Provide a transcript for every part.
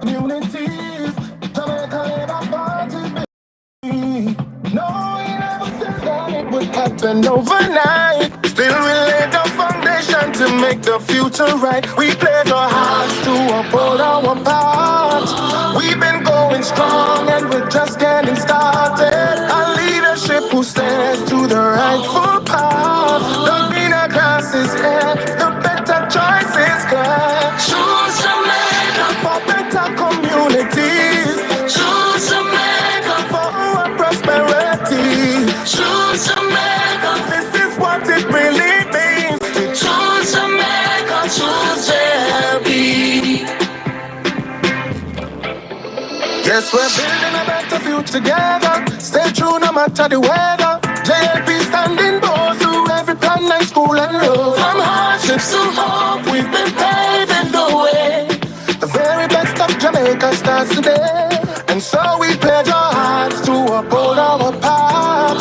Communities, Jamaica never parted. No, we never said that it would happen overnight. Still, we laid the foundation to make the future right. We played our hearts to uphold our part. We've been going strong and we're just getting started. A leadership who stands to the rightful path. The greener grass is here, the better choices come. Choose Jamaica for better communities. Choose Jamaica for our prosperity. Choose Jamaica, this is what it really means. To choose Jamaica, choose JLP. Yes, we're building a better future together. Stay true no matter the weather. JLP standing bold through every plan and school and road. From hardships to hope, we've been paving the way. The very best of Jamaica starts today. And so we pledge our hearts to uphold our path.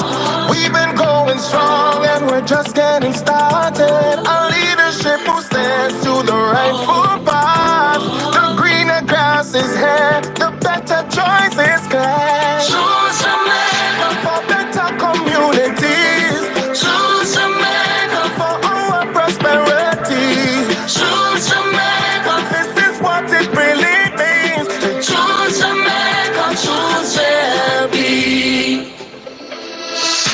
We've been going strong and we're just getting started. A leadership who stands to the rightful path. The greener grass is here, the better choices come. Choose Jamaica for better communities. Choose Jamaica for our prosperity. Choose Jamaica, this is what it really means. To choose Jamaica, choose JLP.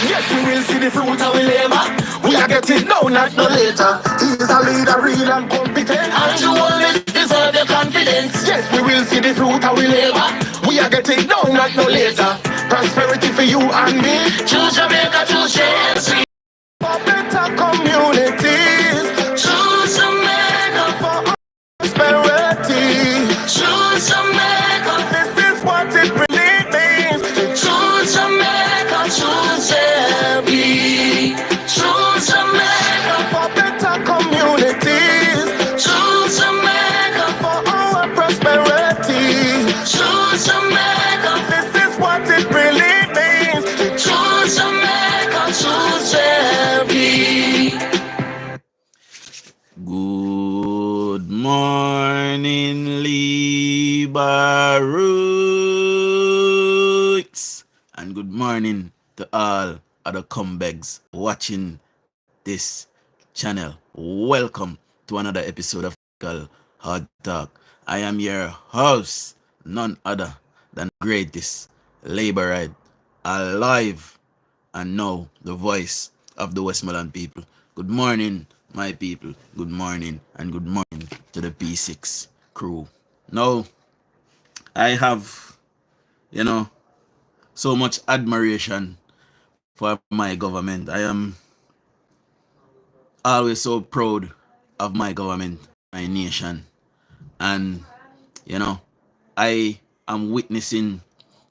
Yes, we will see the fruit of our labor. We are getting now, not no later. He is a leader, real and competent, and you always deserve your confidence. Yes, we will see the fruit of our labor. We are getting now, not no later. Prosperity for you and me. Choose Jamaica, choose JLP. For better communities. Choose Jamaica for prosperity. Choose Jamaica, this is what it really means. To choose Jamaica, choose JLP. Choose Jamaica for better communities. Choose Jamaica for our prosperity. Choose Jamaica, this is what it really means. To choose Jamaica, choose JLP. Good morning, Liba Roots, and good morning to all other comebacks watching this channel. Welcome to another episode of Hard Talk. I am your host, none other than greatest Labourite alive, and now the voice of the Westmoreland people. Good morning, my people. Good morning, and good morning to the P6 crew. Now, I have, so much admiration for my government. I am always so proud of my government, my nation. And, I am witnessing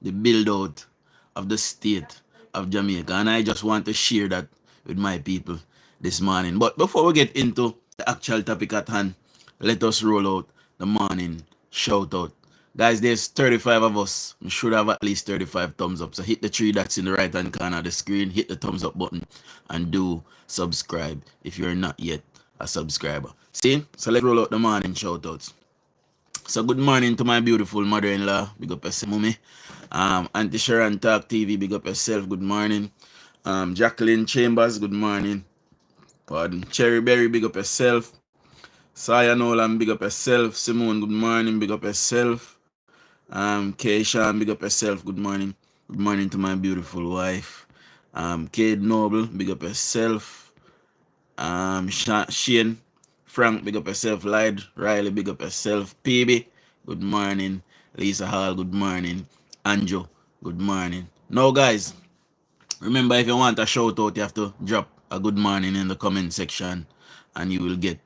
the build out of the state of Jamaica. And I just want to share that with my people this morning. But before we get into the actual topic at hand, let us roll out the morning shout out. Guys, there's 35 of us. We should have at least 35 thumbs up. So hit the three dots in the right hand corner of the screen, hit the thumbs up button, and do subscribe if you're not yet a subscriber. See? So let's roll out the morning shout outs. So good morning to my beautiful mother-in-law. Big up yourself, mommy. Auntie Sharon Talk TV, big up yourself. Good morning. Jacqueline Chambers, good morning. Pardon. Cherry Berry, big up yourself. Saya Nolan, big up yourself. Simone, good morning, big up yourself. Keisha, big up yourself, good morning. Good morning to my beautiful wife. Kate Noble, big up yourself. Shane, Frank, big up yourself. Lyde, Riley, big up yourself. PB, good morning. Lisa Hall, good morning. Anjo, good morning. Now guys, remember, if you want a shout out, you have to drop a good morning in the comment section and you will get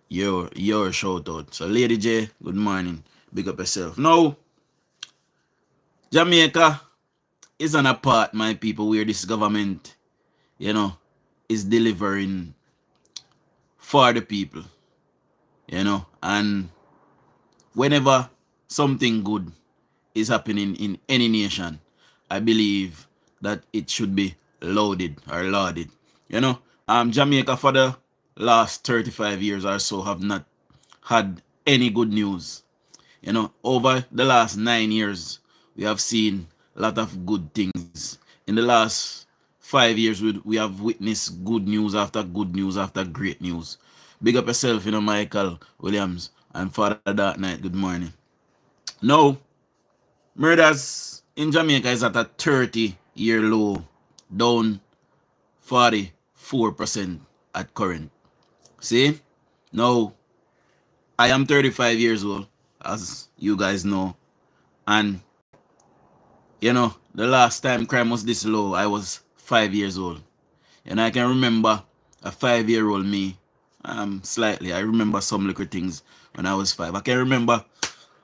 your shout out. So Lady J, good morning. Big up yourself. Now, Jamaica is on a part, my people, where this government, is delivering for the people. And whenever something good is happening in any nation, I believe that it should be lauded or lauded. Jamaica for the last 35 years or so have not had any good news. You know, over the last 9 years, we have seen a lot of good things. In the last 5 years, we have witnessed good news after good news after great news. Big up yourself, you know, Michael Williams and Father Dark Knight. Good morning. Now, murders in Jamaica is at a 30-year low, down 44% at current. See? Now, I am 35 years old, as you guys know, and you know, the last time crime was this low, I was 5 years old. And I can remember a 5-year-old me, slightly. I remember some little things when I was 5. I can remember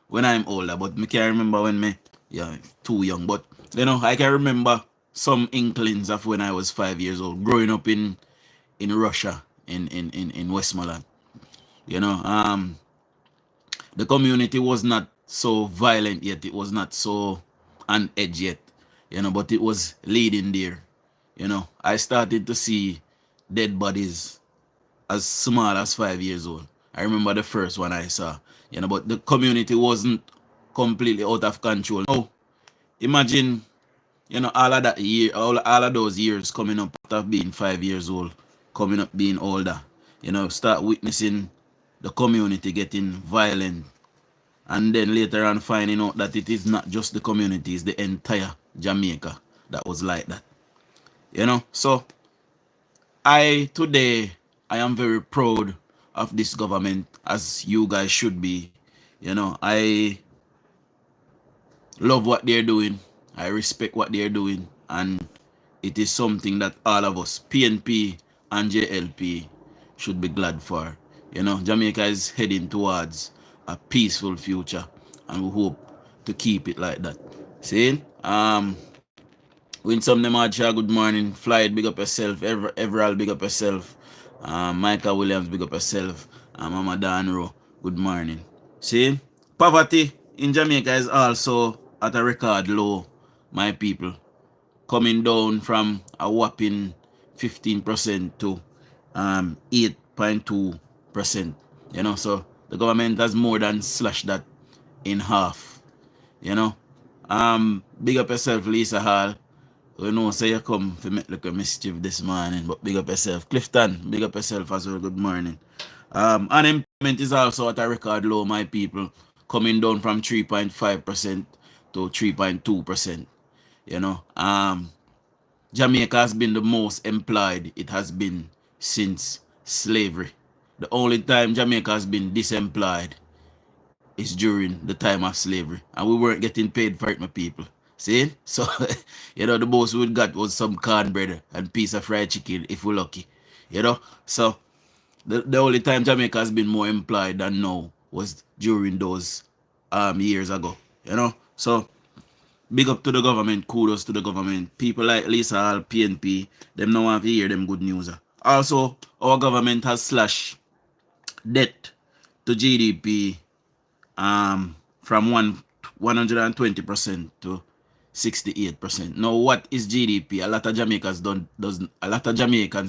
when I'm older, but I can't remember when me, yeah, too young. But, you know, I can remember some inklings of when I was 5 years old, growing up in Russia, in Westmoreland. You know, the community was not so violent yet. It was not so on edge yet, you know, but it was leading there. You know, I started to see dead bodies as small as 5 years old. I remember the first one I saw, you know, but the community wasn't completely out of control. Now, imagine, you know, all of that year, all of those years coming up after being 5 years old, coming up being older, you know, start witnessing the community getting violent, and then later on finding out that it is not just the community, it's the entire Jamaica that was like that. You know, so today I am very proud of this government, as you guys should be. You know, I love what they're doing. I respect what they're doing, and it is something that all of us, PNP and JLP, should be glad for. You know, Jamaica is heading towards a peaceful future, and we hope to keep it like that. See? Win some Nemacha, good morning. Flight, big up yourself. Everall, big up yourself. Michael Williams, big up yourself. Mama Danro, good morning. See? Poverty in Jamaica is also at a record low, my people. Coming down from a whopping 15% to 8.2%. You know, so the government has more than slashed that in half. You know. Big up yourself, Lisa Hall. We know say you come to make like a mischief this morning, but big up yourself. Clifton, big up yourself as well. Good morning. Unemployment is also at a record low, my people, coming down from 3.5% to 3.2%. You know, Jamaica has been the most employed it has been since slavery. The only time Jamaica has been disemployed is during the time of slavery, and we weren't getting paid for it, my people. See? So, you know, the most we got was some cornbread and piece of fried chicken if we're lucky. You know? So, the only time Jamaica has been more employed than now was during those years ago. You know? So, big up to the government, kudos to the government. People like Lisa Hall, PNP, them now have to hear them good news. Also, our government has slashed debt to GDP from 120% to 68%. Now, what is GDP? A lot of Jamaicans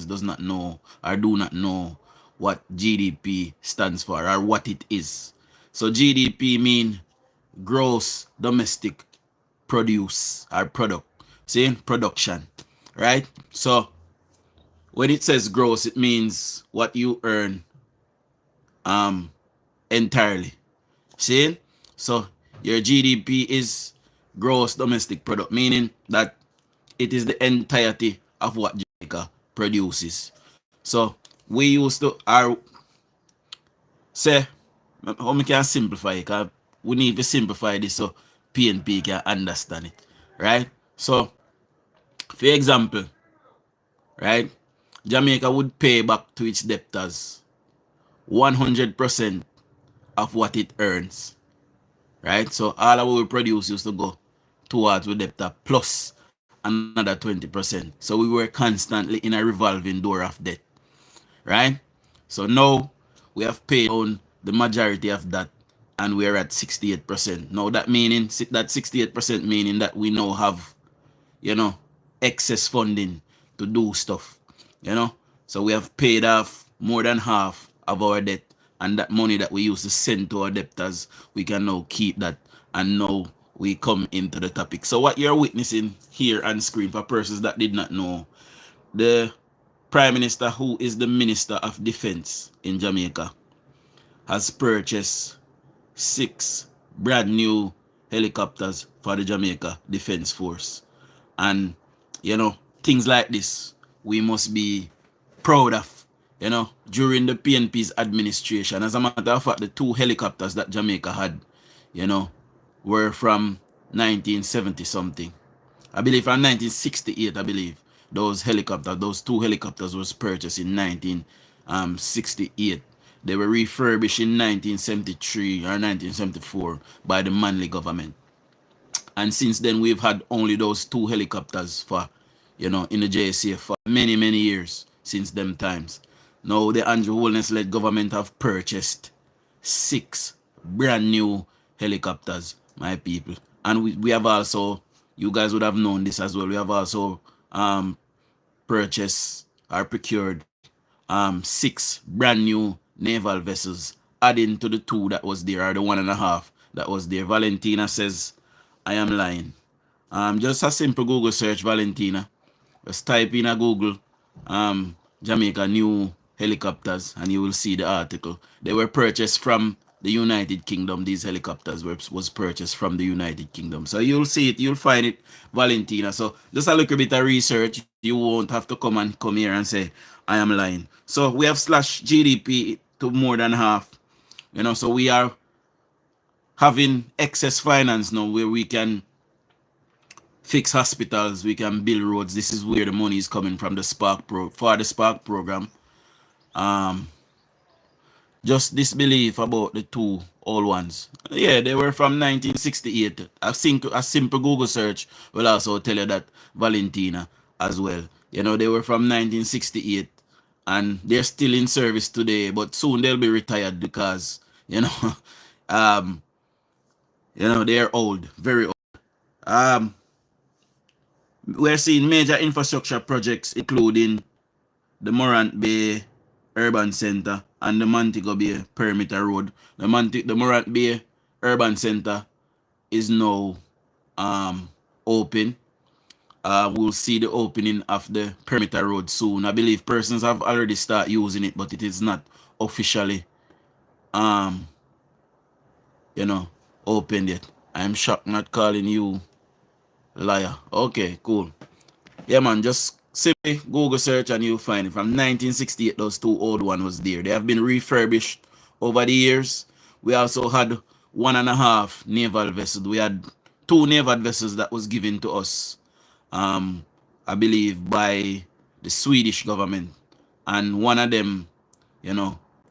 does not know or do not know what GDP stands for or what it is. So GDP mean gross domestic produce or product. See, production, right? So when it says gross, it means what you earn entirely. See? So your GDP is gross domestic product, meaning that it is the entirety of what Jamaica produces. So we used to say how we can simplify it, because we need to simplify this so PNP can understand it. Right? So for example, right, Jamaica would pay back to its debtors 100% of what it earns. Right? So all of what we produce used to go towards the debtor plus another 20%. So we were constantly in a revolving door of debt. Right? So now we have paid on the majority of that, and we're at 68%. Now that 68% meaning that we now have, you know, excess funding to do stuff. You know? So we have paid off more than half of our debt, and that money that we used to send to our debtors, we can now keep that. And now we come into the topic. So what you're witnessing here on screen, for persons that did not know, the Prime Minister, who is the Minister of Defense in Jamaica, has purchased 6 brand new helicopters for the Jamaica Defense Force. And, you know, things like this, we must be proud of, you know, during the PNP's administration. As a matter of fact, the 2 helicopters that Jamaica had, you know, were from 1970 something. I believe from 1968, I believe. Those 2 helicopters was purchased in 1968. They were refurbished in 1973 or 1974 by the Manley government. And since then, we've had only those 2 helicopters for, you know, in the JSA for many, many years since them times. Now, the Andrew Holness-led government have purchased 6 brand new helicopters, my people. And we have also, you guys would have known this as well, we have also purchased or procured 6 brand new naval vessels, adding to the 2 that was there, or the 1.5 that was there. Valentina says, I am lying. Just a simple Google search, Valentina. Just type in a Google, Jamaica new helicopters, and you will see the article. They were purchased from the United Kingdom. These helicopters was purchased from the United Kingdom. So you'll see it, you'll find it, Valentina. So just a little bit of research. You won't have to come here and say, I am lying. So we have slashed GDP to more than half. You know, so we are having excess finance now where we can fix hospitals, we can build roads. This is where the money is coming from, the Spark program. Just disbelief about the 2 old ones. Yeah, they were from 1968. I think a simple Google search will also tell you that, Valentina, as well. You know, they were from 1968 and they're still in service today, but soon they'll be retired because, you know, they're old, very old. We're seeing major infrastructure projects, including the Morant Bay Urban Center and the Montego Bay Perimeter Road. The Morant Bay Urban Center is now open. We'll see the opening of the Perimeter Road soon. I believe persons have already started using it, but it is not officially, opened yet. I'm shocked not calling you liar. Okay, cool. Yeah, man, just simply Google search and you'll find it. From 1968, those 2 old ones was there. They have been refurbished over the years. We also had 1.5 naval vessels. We had 2 naval vessels that was given to us, I believe, by the Swedish government. And one of them,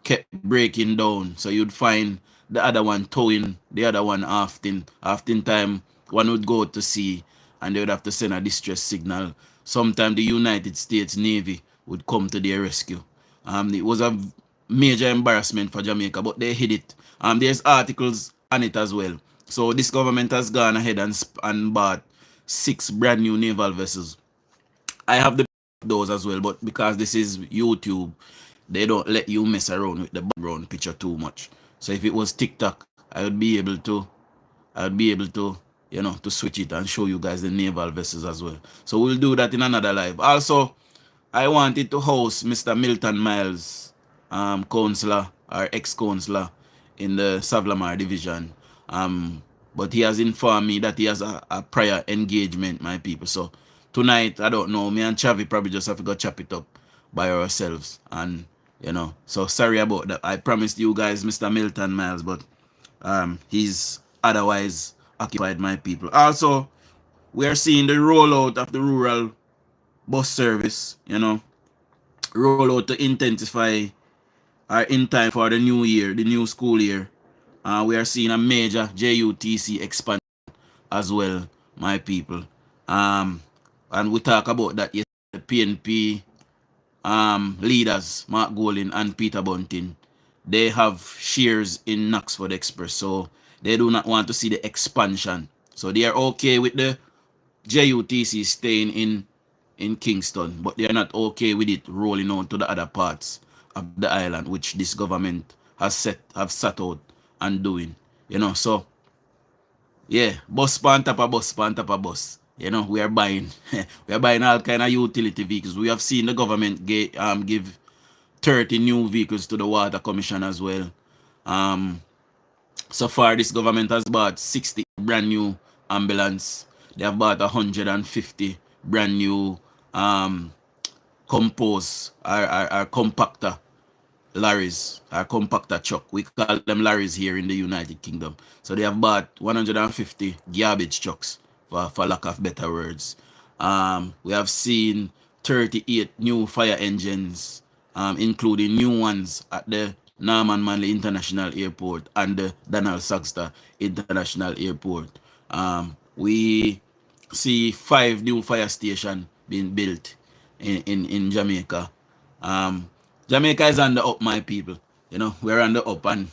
kept breaking down. So you'd find the other one towing the other one often. Oftentimes, one would go to sea and they would have to send a distress signal. Sometimes the United States Navy would come to their rescue. It was a major embarrassment for Jamaica, but they hid it. There's articles on it as well. So this government has gone ahead and bought 6 brand new naval vessels. I have those as well, but because this is YouTube, they don't let you mess around with the background picture too much. So if it was TikTok, I would be able to to switch it and show you guys the naval vessels as well. So we'll do that in another live. Also, I wanted to host Mr. Milton Miles, councillor or ex-councillor in the Savlamar division. But he has informed me that he has a prior engagement, my people. So tonight, I don't know, me and Chavi probably just have to go chop it up by ourselves. And, so sorry about that. I promised you guys Mr. Milton Miles, but he's otherwise occupied, my people. Also, we are seeing the rollout of the rural bus service, rollout to intensify in time for the new year, the new school year. We are seeing a major JUTC expansion as well, my people. And we talk about that yesterday. The PNP leaders, Mark Golin and Peter Bunting, they have shares in Knoxford Express, so they do not want to see the expansion. So they are okay with the JUTC staying in Kingston, but they are not okay with it rolling on to the other parts of the island, which this government have set out and doing. So yeah, bus on top of bus on top of bus. We are buying we are buying all kind of utility vehicles. We have seen the government give 30 new vehicles to the water commission as well. So far this government has bought 60 brand new ambulance. They have bought 150 brand new compose or compactor lorries, or compactor truck. We call them lorries here in the United Kingdom. So they have bought 150 garbage trucks, for lack of better words. We have seen 38 new fire engines, including new ones at the Norman Manley International Airport and the Donald Sangster International Airport. We see 5 new fire stations being built in Jamaica. Jamaica is on the up, my people. We're on the up, and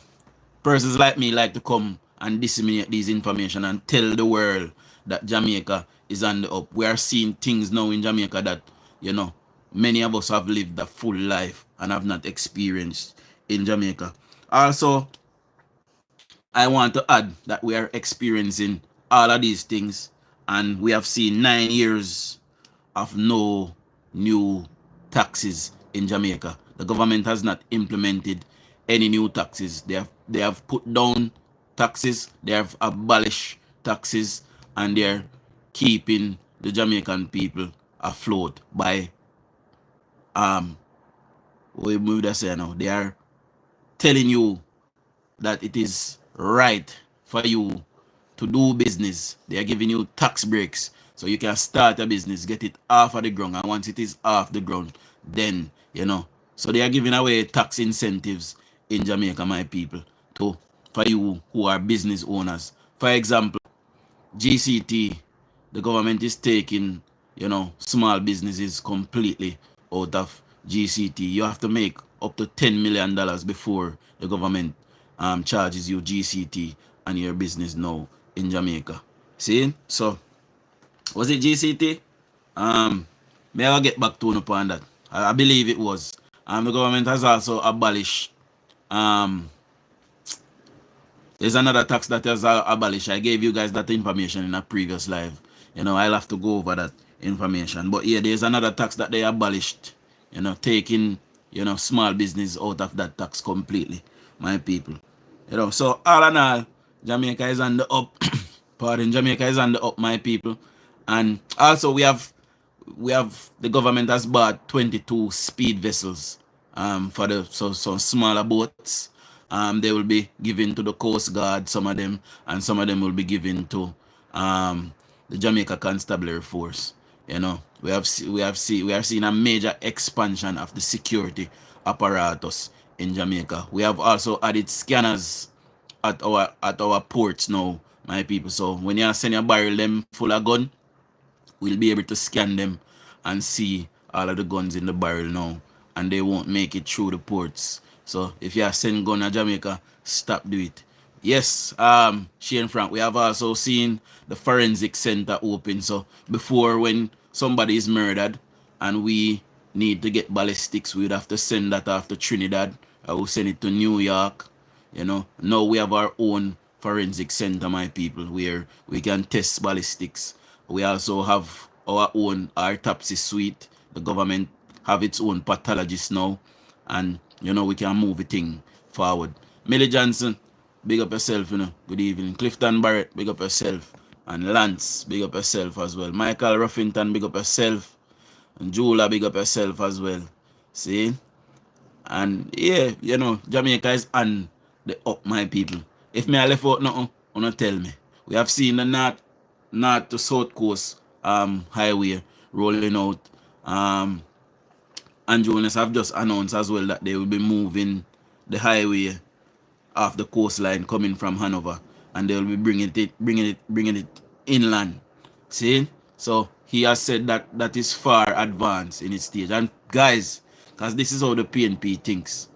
persons like me like to come and disseminate these information and tell the world that Jamaica is on the up. We are seeing things now in Jamaica that, many of us have lived a full life and have not experienced in Jamaica. Also, I want to add that we are experiencing all of these things, and we have seen 9 years of no new taxes in Jamaica. The government has not implemented any new taxes. They have put down taxes, they have abolished taxes, and they're keeping the Jamaican people afloat by what we say now. They are telling you that it is right for you to do business. They are giving you tax breaks so you can start a business, get it off of the ground, and once it is off the ground, then so they are giving away tax incentives in Jamaica, my people, for you who are business owners. For example, GCT, the government is taking small businesses completely out of GCT. You have to make up to $10 million before the government charges you GCT and your business now in Jamaica. See? So, was it GCT? May I get back to you upon that? I believe it was. The government has also abolished. There's another tax that has abolished. I gave you guys that information in a previous live. I'll have to go over that information. But yeah, there's another tax that they abolished. Taking small business out of that tax completely, my people. So all in all, Jamaica is on the up. Pardon, Jamaica is on the up, my people. And also we have the government has bought 22 speed vessels for the some smaller boats. They will be given to the Coast Guard, some of them, and some of them will be given to the Jamaica Constabulary Force. We are seeing a major expansion of the security apparatus in Jamaica. We have also added scanners at our ports now, my people. So when you send your barrel them full of gun, we'll be able to scan them and see all of the guns in the barrel now, and they won't make it through the ports. So if you are sending gun to Jamaica, stop do it. Yes, Shane Frank, we have also seen the forensic center open. So before, when somebody is murdered and we need to get ballistics, we would have to send that off to Trinidad. I will send it to New York. Now we have our own forensic center, my people, where we can test ballistics. We also have our own autopsy suite. The government have its own pathologist now, and we can move the thing forward. Millie Johnson, big up yourself, Good evening. Clifton Barrett, big up yourself. And Lance, big up yourself as well. Michael Ruffington, big up yourself. And Jula, big up yourself as well. See? And yeah, Jamaica is on the up, my people. If me I left out nothing, don't tell me. We have seen the north to south coast highway rolling out. And Jonas have just announced as well that they will be moving the highway off the coastline coming from Hanover, and they will be bringing it inland. See? So he has said that is far advanced in its stage. And guys, because this is how the PNP thinks.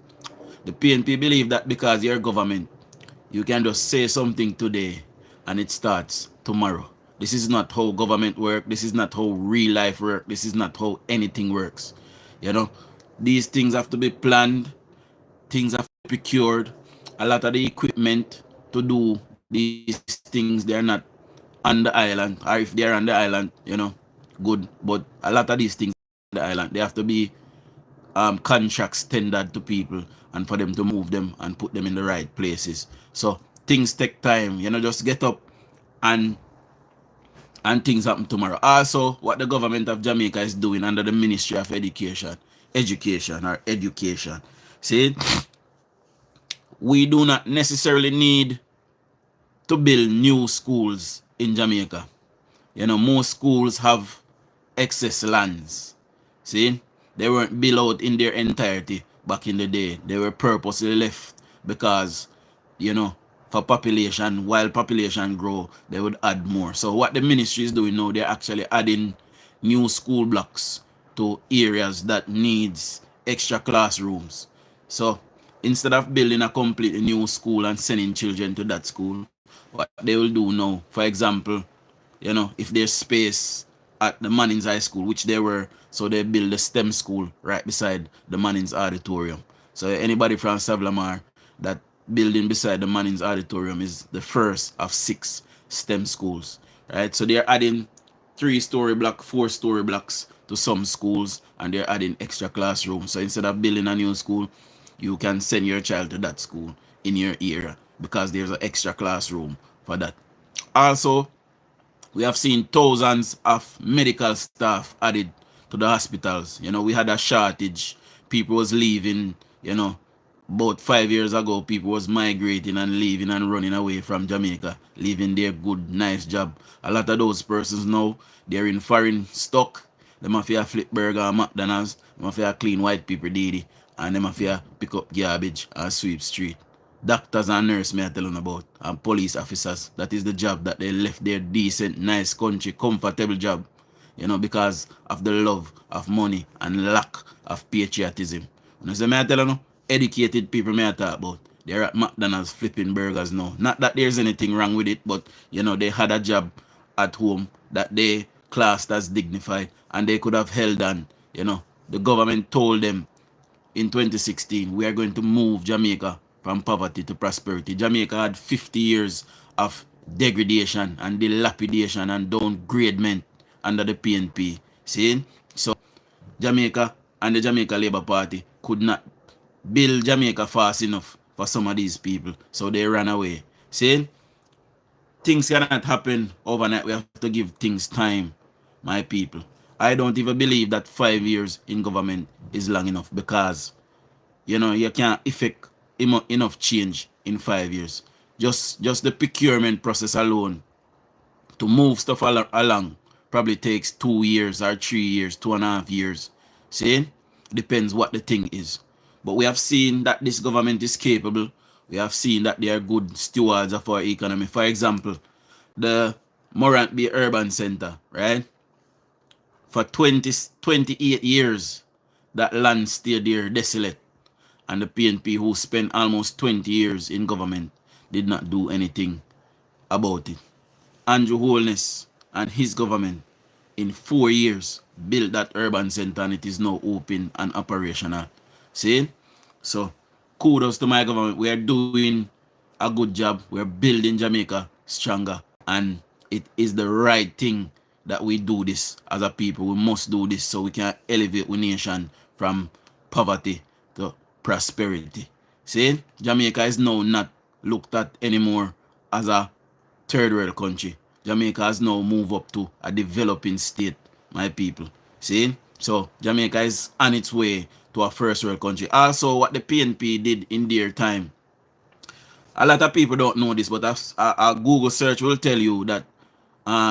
The PNP believe that because you're government, you can just say something today and it starts tomorrow. This is not how government works. This is not how real life works. This is not how anything works. These things have to be planned. Things have to be procured. a lot of the equipment to do these things, they're not on the island, or if they're on the island, good. But a lot of these things on the island, they have to be contracts tendered to people and for them to move them and put them in the right places. So things take time. Just get up and things happen tomorrow. Also, what the government of Jamaica is doing under the Ministry of Education. See, we do not necessarily need to build new schools in Jamaica. Most schools have excess lands. See, they weren't built out in their entirety back in the day. They were purposely left because, for population, while population grow, they would add more. So what the ministry is doing now, they're actually adding new school blocks to areas that needs extra classrooms. So instead of building a completely new school and sending children to that school, what they will do now, for example, if there's space at the Mannings High School, which they were, so they build a STEM school right beside the Mannings Auditorium. So anybody from Savlamar, that building beside the Mannings Auditorium is the first of 6 STEM schools, right? So they're adding 3-story block, 4-story blocks to some schools, and they're adding extra classrooms. So instead of building a new school, you can send your child to that school in your area because there's an extra classroom for that. Also, we have seen thousands of medical staff added to the hospitals. We had a shortage. People was leaving, about 5 years ago, people was migrating and leaving and running away from Jamaica, leaving their good, nice job. A lot of those persons now, they're in foreign stock. They have to flip burger and McDonald's. They have to clean white people daily. And they have to pick up garbage and sweep street. Doctors and nurses, may I tell you about, and police officers. That is the job that they left their decent, nice country, comfortable job, because of the love of money and lack of patriotism. So may I tell you, educated people may I talk about. They're at McDonald's flipping burgers now. Not that there's anything wrong with it, but they had a job at home that they classed as dignified, and they could have held on. The government told them in 2016, we are going to move Jamaica from poverty to prosperity. Jamaica had 50 years of degradation and dilapidation and downgradement under the PNP. See? So Jamaica and the Jamaica Labour Party could not build Jamaica fast enough for some of these people. So they ran away. See? Things cannot happen overnight. We have to give things time, my people. I don't even believe that 5 years in government is long enough because, you can't effect enough change in 5 years. Just the procurement process alone to move stuff along probably takes 2 years or 3 years, 2.5 years. See? Depends what the thing is. But we have seen that this government is capable. We have seen that they are good stewards of our economy. For example, the Morant Bay Urban Center, right? For 28 years, that land stayed there desolate. And the PNP, who spent almost 20 years in government, did not do anything about it. Andrew Holness and his government, in 4 years, built that urban center and it is now open and operational. See? So, kudos to my government. We are doing a good job. We're building Jamaica stronger. And it is the right thing that we do this as a people. We must do this so we can elevate our nation from poverty to prosperity. See, Jamaica is now not looked at anymore as a third world country. Jamaica has now moved up to a developing state, my people. See, so Jamaica is on its way to a first world country. Also, what the PNP did in their time, a lot of people don't know this, but a Google search will tell you that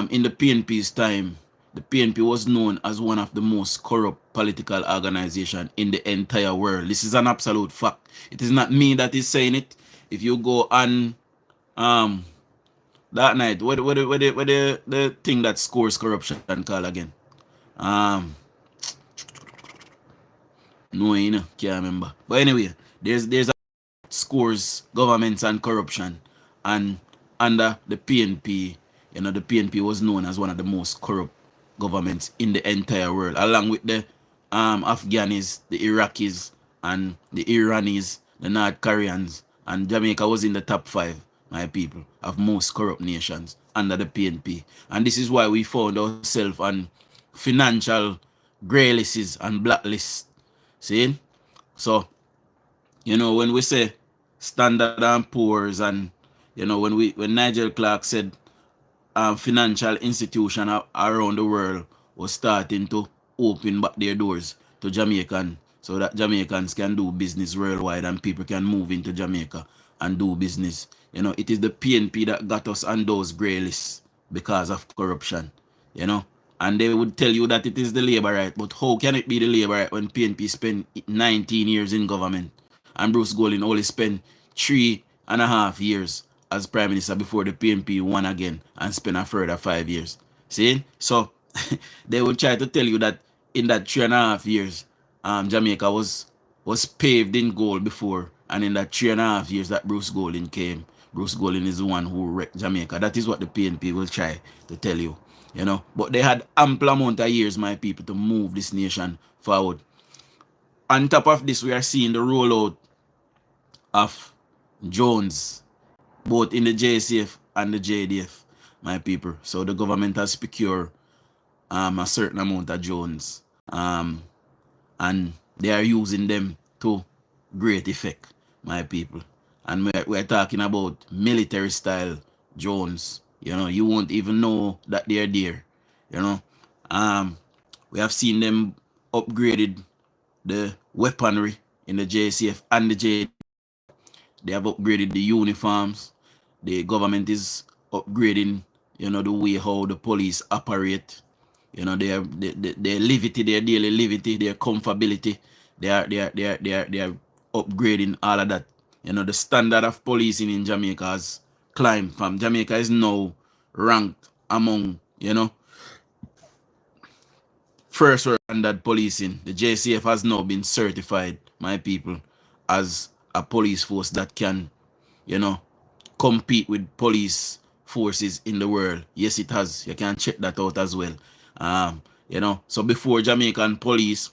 in the PNP's time, the PNP was known as one of the most corrupt political organizations in the entire world. This is an absolute fact. It is not me that is saying it. If you go on that night, what the thing that scores corruption called again? No, can't remember. But anyway, there's a scores governments and corruption, and under the PNP, the PNP was known as one of the most corrupt governments in the entire world, along with the Afghanis, the Iraqis, and the Iranis, the North Koreans, And Jamaica was in the top 5, my people, of most corrupt nations under the PNP. And this is why we found ourselves on financial grey lists and blacklists. See? So, when we say Standard and Poor's, and when Nigel Clark said financial institution around the world was starting to open back their doors to Jamaican, so that Jamaicans can do business worldwide and people can move into Jamaica and do business. It is the PNP that got us on those grey lists because of corruption. And they would tell you that it is the labor right, but how can it be the labor right when PNP spent 19 years in government and Bruce Golding only spent 3.5 years as Prime Minister before the PNP won again and spent a further 5 years? See? So they would try to tell you that in that 3.5 years, Jamaica was paved in gold before, and in that 3.5 years that Bruce Golding came, Bruce Golding is the one who wrecked Jamaica. That is what the PNP will try to tell you. But they had ample amount of years, my people, to move this nation forward. On top of this, we are seeing the rollout of drones, both in the JCF and the JDF, my people. So the government has procured a certain amount of drones, and they are using them to great effect, my people. And we're talking about military style drones. You won't even know that they're there. We have seen them upgraded the weaponry in the JCF and the JDF. They have upgraded the uniforms. The government is upgrading, the way how the police operate. Their livity, their daily livity, their comfortability. They are upgrading all of that. The standard of policing in Jamaica has climbed. From Jamaica is now ranked among, first world standard policing. The JCF has now been certified, my people, as a police force that can, compete with police forces in the world. Yes, it has. You can check that out as well. So before, Jamaican police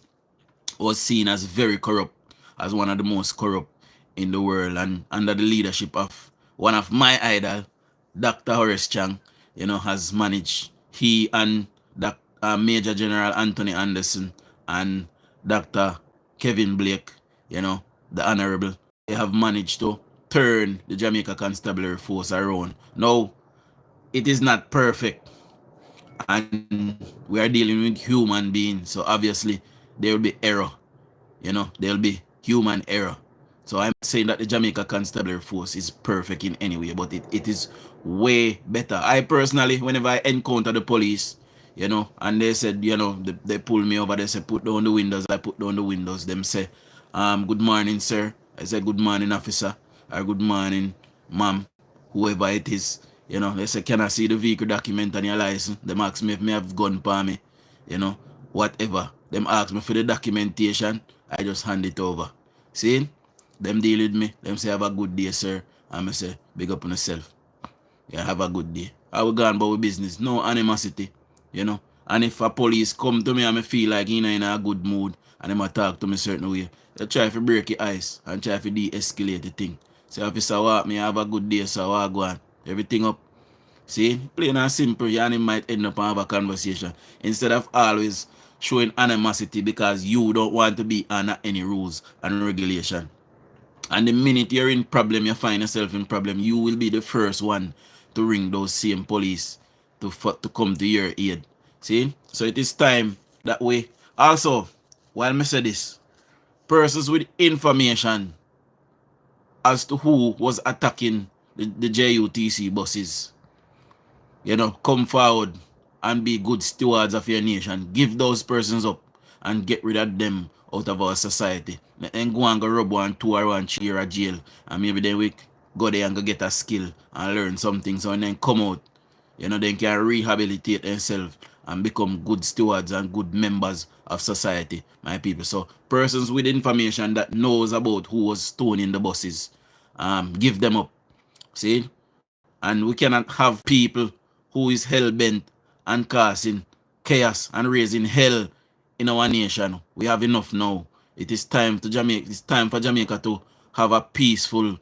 was seen as very corrupt, as one of the most corrupt in the world, and under the leadership of one of my idol, Dr. Horace Chang, has managed, he and Major General Anthony Anderson and Dr. Kevin Blake, the Honorable, they have managed to turn the Jamaica Constabulary Force around. Now, it is not perfect, and we are dealing with human beings, so obviously there will be error. There will be human error. So I'm saying that the Jamaica Constabulary Force is perfect in any way, but it is way better. I personally, whenever I encounter the police, and they said, they pull me over, they say, put down the windows. I put down the windows. Them say, good morning, sir. I say, good morning, officer, or good morning, ma'am, whoever it is. They say, can I see the vehicle document and your license? Them ask me if me have gun for me, whatever. Them ask me for the documentation, I just hand it over. See? Them deal with me. Them say, have a good day, sir. And I say, big up on yourself. Yeah, have a good day. I will go on about business. No animosity. And if a police come to me and I feel like he's in a good mood and they talk to me a certain way, they try to break the ice and try to de-escalate the thing. Say, officer, what me have a good day, so I go on. Everything up. See? Plain and simple, and it might end up and have a conversation. Instead of always showing animosity because you don't want to be under any rules and regulation. And the minute you're in problem, you find yourself in problem, you will be the first one to ring those same police to come to your aid. See? So it is time that way. Also, while I say this, persons with information as to who was attacking the JUTC buses, come forward and be good stewards of your nation. Give those persons up and get rid of them out of our society. And go and go rub 1, 2 or 1 year of jail, and maybe then we go there and go get a skill and learn something, so and then come out, then can rehabilitate themselves and become good stewards and good members of society, my people. So persons with information that knows about who was stoning the buses, give them up. See? And we cannot have people who is hell-bent and causing chaos and raising hell in our nation. We have enough now. It is time for Jamaica to have a peaceful,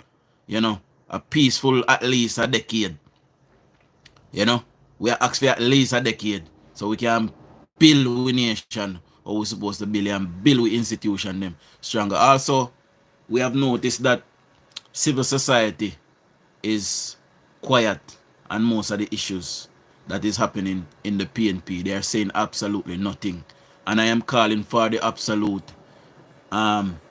you know, a peaceful at least a decade. You know, we are asked for at least a decade so we can build with nation or we're supposed to build and build with institution them stronger. Also, we have noticed that civil society is quiet on most of the issues that is happening in the PNP. They are saying absolutely nothing. And I am calling for the absolute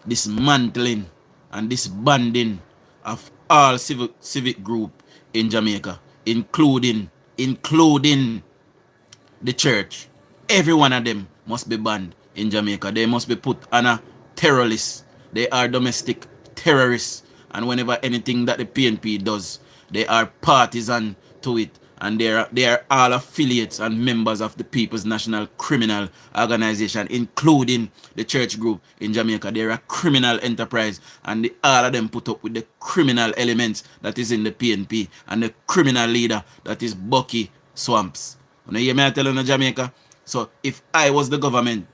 dismantling and disbanding of all civic group in Jamaica, including the church. Every one of them must be banned in Jamaica. They must be put on a terror list. They are domestic terrorists. And whenever anything that the PNP does, they are partisan to it. And they are all affiliates and members of the People's National Criminal Organization, including the church group in Jamaica. They're a criminal enterprise. And all of them put up with the criminal elements that is in the PNP. And the criminal leader that is Bucky Swamps. You hear me I tell you in Jamaica? So if I was the government,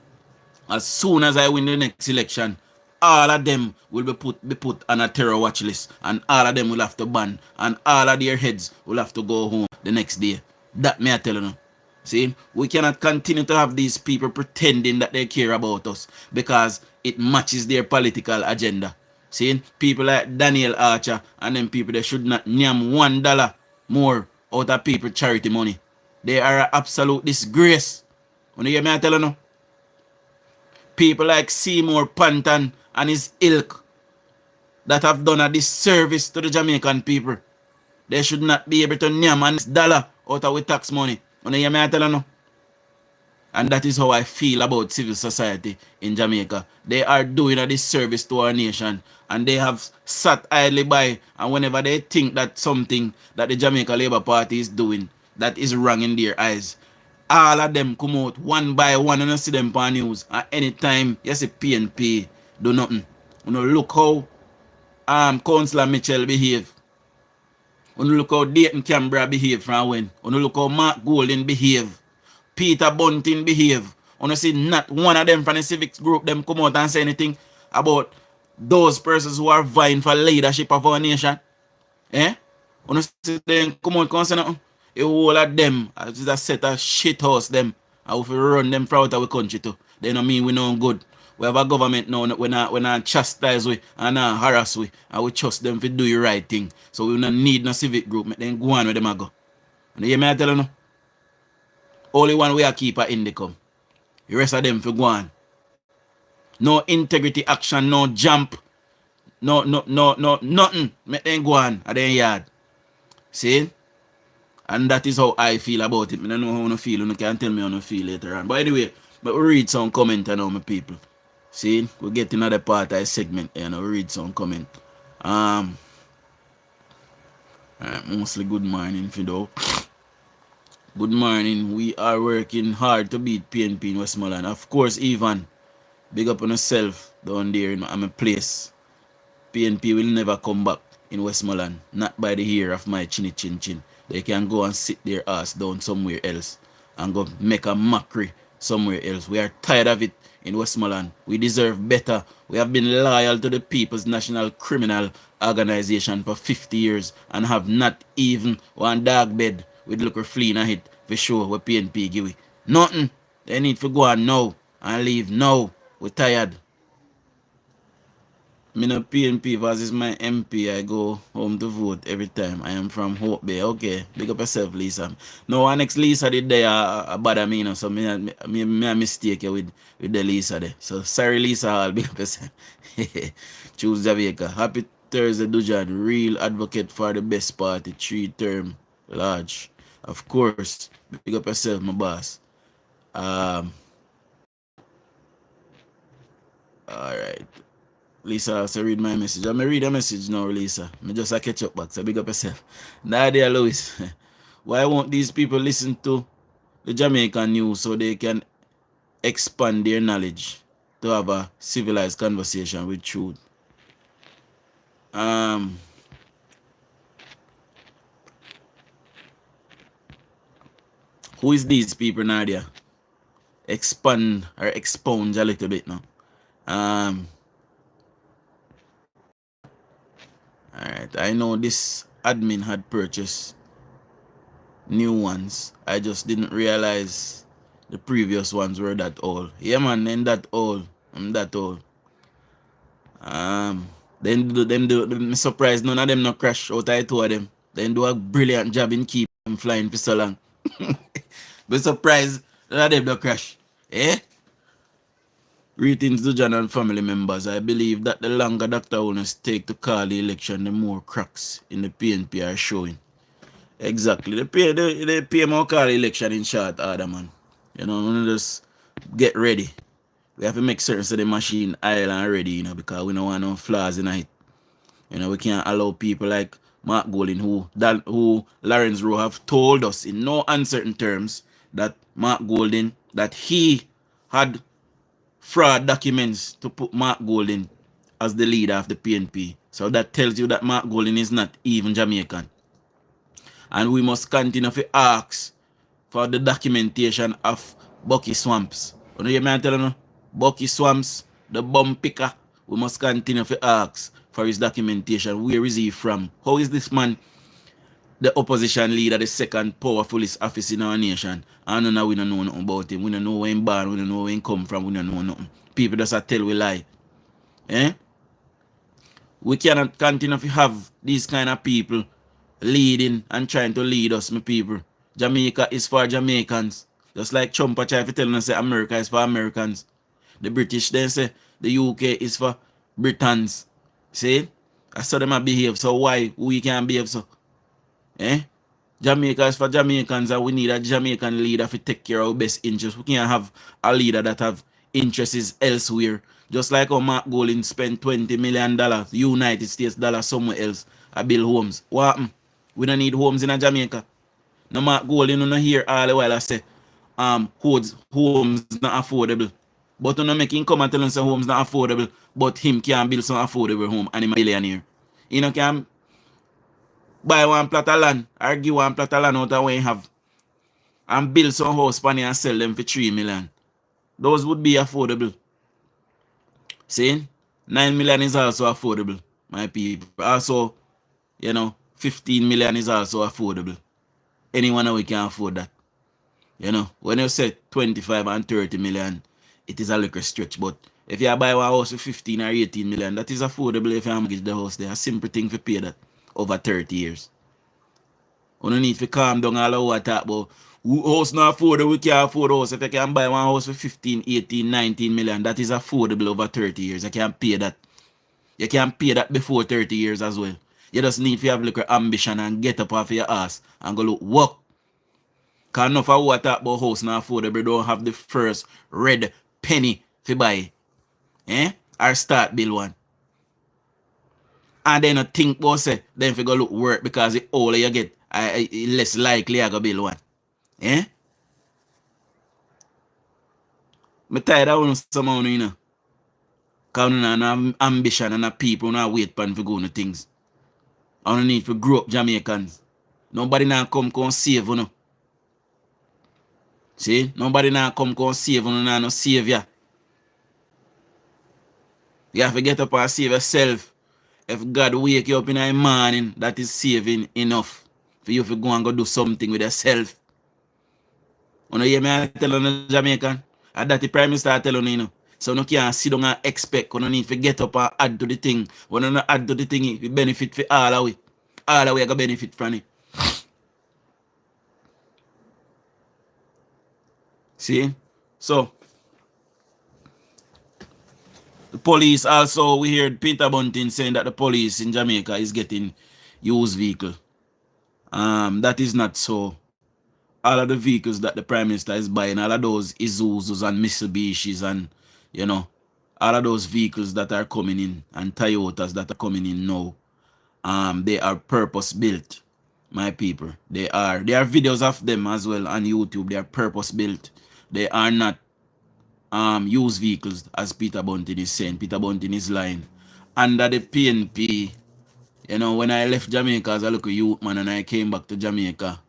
as soon as I win the next election, all of them will be put on a terror watch list, and all of them will have to ban, and all of their heads will have to go home the next day. That me I tell you. See, we cannot continue to have these people pretending that they care about us because it matches their political agenda. See, people like Daniel Archer and them people, they should not name $1 more out of people charity money. They are an absolute disgrace. You hear me I tell you no? People like Seymour Panton and his ilk that have done a disservice to the Jamaican people. They should not be able to name $1 out of our tax money. You hear me I tell you no? And that is how I feel about civil society in Jamaica. They are doing a disservice to our nation. And they have sat idly by. And whenever they think that something that the Jamaica Labour Party is doing that is wrong in their eyes, all of them come out one by one and you see them on news. At any time, you see PNP do nothing. You know, look how Councillor Mitchell behave. You know, look how Dayton Canberra behave from when. You know, look how Mark Golden behave. Peter Bunting behave. You see not one of them from the civics group them come out and say anything about those persons who are vying for leadership of our nation. Eh? You see them come out and say nothing. A whole of them is a set of shit house them. And if we run them from out of our country too. They don't mean we no good. We have a government now we not chastise we and not harass we. And we trust them to do the right thing. So we don't need no civic group. Make them go on with them a go. You hear me I tell you no? Only one way I keep a income. The rest of them for go on. No integrity action, no jump, no, nothing. Make them go on at their yard. See? And that is how I feel about it. I don't know how I feel. You can tell me how I feel later on. But anyway, but we read some comment now, my people. See? We get another part of the segment and we read some comment. Mostly good morning, Fido. Good morning. We are working hard to beat PNP in Westmoreland. Of course, Ivan, big up on yourself down there in my place. PNP will never come back in Westmoreland. Not by the hair of my chinny chin chin. They can go and sit their ass down somewhere else and go make a mockery somewhere else. We are tired of it in Westmoreland. We deserve better. We have been loyal to the People's National Criminal Organization for 50 years and have not even one dog bed with look fleeing a hit for sure what PNP give we. Nothing. They need to go on now and leave now. We're tired. Me no PNP versus my MP. I go home to vote every time. I am from Hope Bay. Okay, big up yourself, Lisa. No, our next Lisa did there bother me, you know, so me a mistake with the Lisa there. So sorry, Lisa, I'll big up yourself. Choose Jamaica. Happy Thursday, DUJON. Real advocate for the best party. 3-term large. Of course, big up yourself, my boss. All right. Lisa, so read my message. I'm read a message now, Lisa. I just a catch up back, so big up yourself. Nadia Lewis, why won't these people listen to the Jamaican news so they can expand their knowledge to have a civilized conversation with truth? Who is these people, Nadia? Expand or expound a little bit now. Alright. Alright, I know this admin had purchased new ones. I just didn't realize the previous ones were that old. Yeah man, then that old. I'm that old. I'm surprised none of them no crash out of two of them. Then do a brilliant job in keep them flying for so long. Be surprised none of them no crash. Eh? Greetings to John and family members. I believe that the longer Dr. Owners take to call the election, the more cracks in the PNP are showing. Exactly. The PM will call the election in short order, man. You know, we just get ready. We have to make certain so the machine idle and ready, you know, because we don't want no flaws in it. You know, we can't allow people like Mark Golding, who Lawrence Rowe have told us in no uncertain terms that Mark Golding, that he had fraud documents to put Mark Golding as the leader of the PNP. So that tells you that Mark Golding is not even Jamaican. And we must continue to ask for the documentation of Bucky Swamps. You know what I'm telling you? Bucky Swamps, the bum picker. We must continue to ask for his documentation. Where is he from? How is this man the opposition leader, the second powerfulest office in our nation? And now we don't know nothing about him. We don't know where he born, we don't know where he come from, we don't know nothing. People just tell we lie. Eh? We cannot continue to have these kind of people leading and trying to lead us, my people. Jamaica is for Jamaicans. Just like Trump try to tell us say America is for Americans. The British then say the UK is for Britons. See? That's how them behave. So why we can't behave so? Eh? Jamaica is for Jamaicans and we need a Jamaican leader to take care of our best interests. We can't have a leader that have interests elsewhere. Just like how Mark Golding spent $20 million, United States dollars somewhere else, to build homes. What happened? We don't need homes in Jamaica. No Mark Golding, you know hear all the while I say homes not affordable. But you know make him come and tell him say homes not affordable, but him can build some affordable home and him a billionaire. You know can buy one plot of land or give one plot of land out of what you have and build some house for and sell them for 3 million. Those would be affordable. See? 9 million is also affordable, my people. Also, you know, 15 million is also affordable. Anyone we can afford that. You know, when you say 25 and 30 million, it is a little stretch. But if you buy one house for 15 or 18 million, that is affordable if you mortgage the house there. A simple thing to pay that over 30 years. You don't need to calm down all over talk about house not affordable, we can't afford a house. If you can buy one house for 15, 18, 19 million, that is affordable over 30 years. You can pay that. You can pay that before 30 years as well. You just need to have a little ambition and get up off your ass and go look work. Because enough of what talk about house not affordable don't have the first red penny to buy. Eh? Or start build one. And then you think about say, then if you go look work because the older you get, less likely I go build one. Eh? I'm tired of someone, you know. Because I don't have ambition and have people not wait for go to things. I don't need to grow up Jamaicans. Nobody now come save you. See? Nobody now come save you, no savior. You have to get up and save yourself. If God wake you up in the morning, that is saving enough for you to go and go do something with yourself. You know, hear me tell you, Jamaican? And that the Prime Minister tell you, you know. So you can't sit down and expect. You need to get up and add to the thing. When you add to the thing, it benefit for all of it. All of it going benefit from it. See? So, the police also, we heard Peter Bunting saying that the police in Jamaica is getting used vehicle. That is not so. All of the vehicles that the Prime Minister is buying, all of those Isuzus and Mitsubishis and, you know, all of those vehicles that are coming in and Toyotas that are coming in now, they are purpose built, my people. They are. There are videos of them as well on YouTube. They are purpose built. They are not used vehicles, as Peter Bunting is saying. Peter Bunting is lying. Under the PNP, you know, when I left Jamaica as a little youth man and I came back to Jamaica,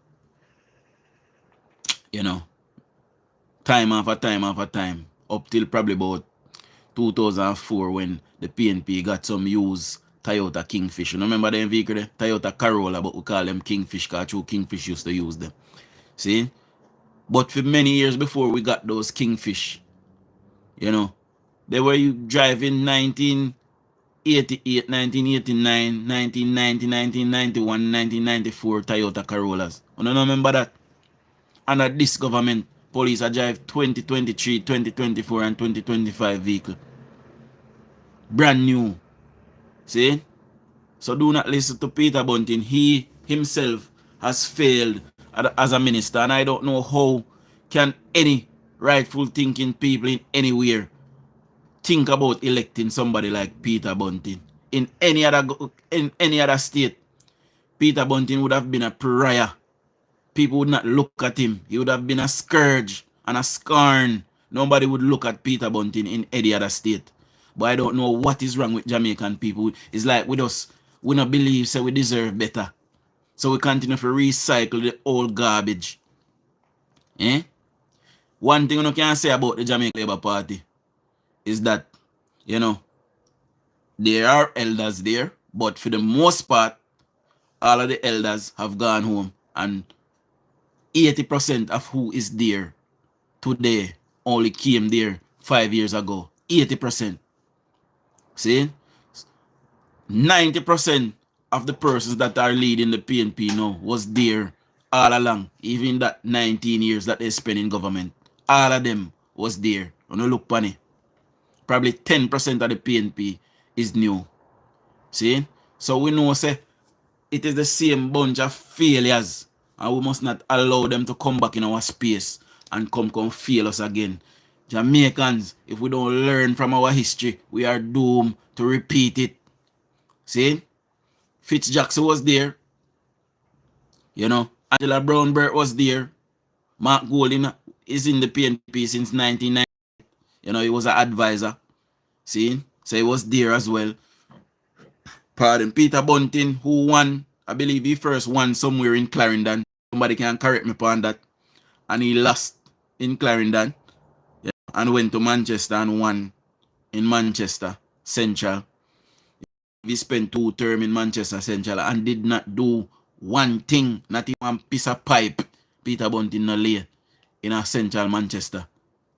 you know, time after time, up till probably about 2004 when the PNP got some used Toyota Kingfish. You remember them vehicle there? Toyota Corolla, but we call them Kingfish because true Kingfish used to use them. See? But for many years before we got those Kingfish, you know, they were driving 1988, 1989, 1990, 1991, 1994 Toyota Corollas. You don't remember that? Under this government, police are drive 2023, 2024 and 2025 vehicle. Brand new. See? So do not listen to Peter Bunting. He himself has failed as a minister, and I don't know how can any rightful thinking people in anywhere think about electing somebody like Peter Bunting. In any other state, Peter Bunting would have been a pariah. People would not look at him. He would have been a scourge and a scorn. Nobody would look at Peter Bunting in any other state. But I don't know what is wrong with Jamaican people. It's like with us, we don't believe so we deserve better. So we continue to recycle the old garbage. Eh? One thing you can say about the Jamaican Labour Party is that, you know, there are elders there, but for the most part, all of the elders have gone home, and 80% of who is there today only came there 5 years ago. 80%. See? 90% of the persons that are leading the PNP now was there all along, even that 19 years that they spent in government. All of them was there. When you look on it, probably 10% of the PNP is new. See? So we know, say, it is the same bunch of failures, and we must not allow them to come back in our space and come fail us again. Jamaicans, if we don't learn from our history, we are doomed to repeat it. See? Fitzjackson was there. You know, Angela Brown-Burt was there. Mark Golding is in the PNP since 1990. You know, he was an advisor. See? So he was there as well. Pardon, Peter Bunting, who won, I believe he first won somewhere in Clarendon. Somebody can correct me upon that. And he lost in Clarendon. Yeah, and went to Manchester and won in Manchester Central. He spent 2 terms in Manchester Central and did not do one thing, not even one piece of pipe. Peter Bunting no lay in a Central Manchester.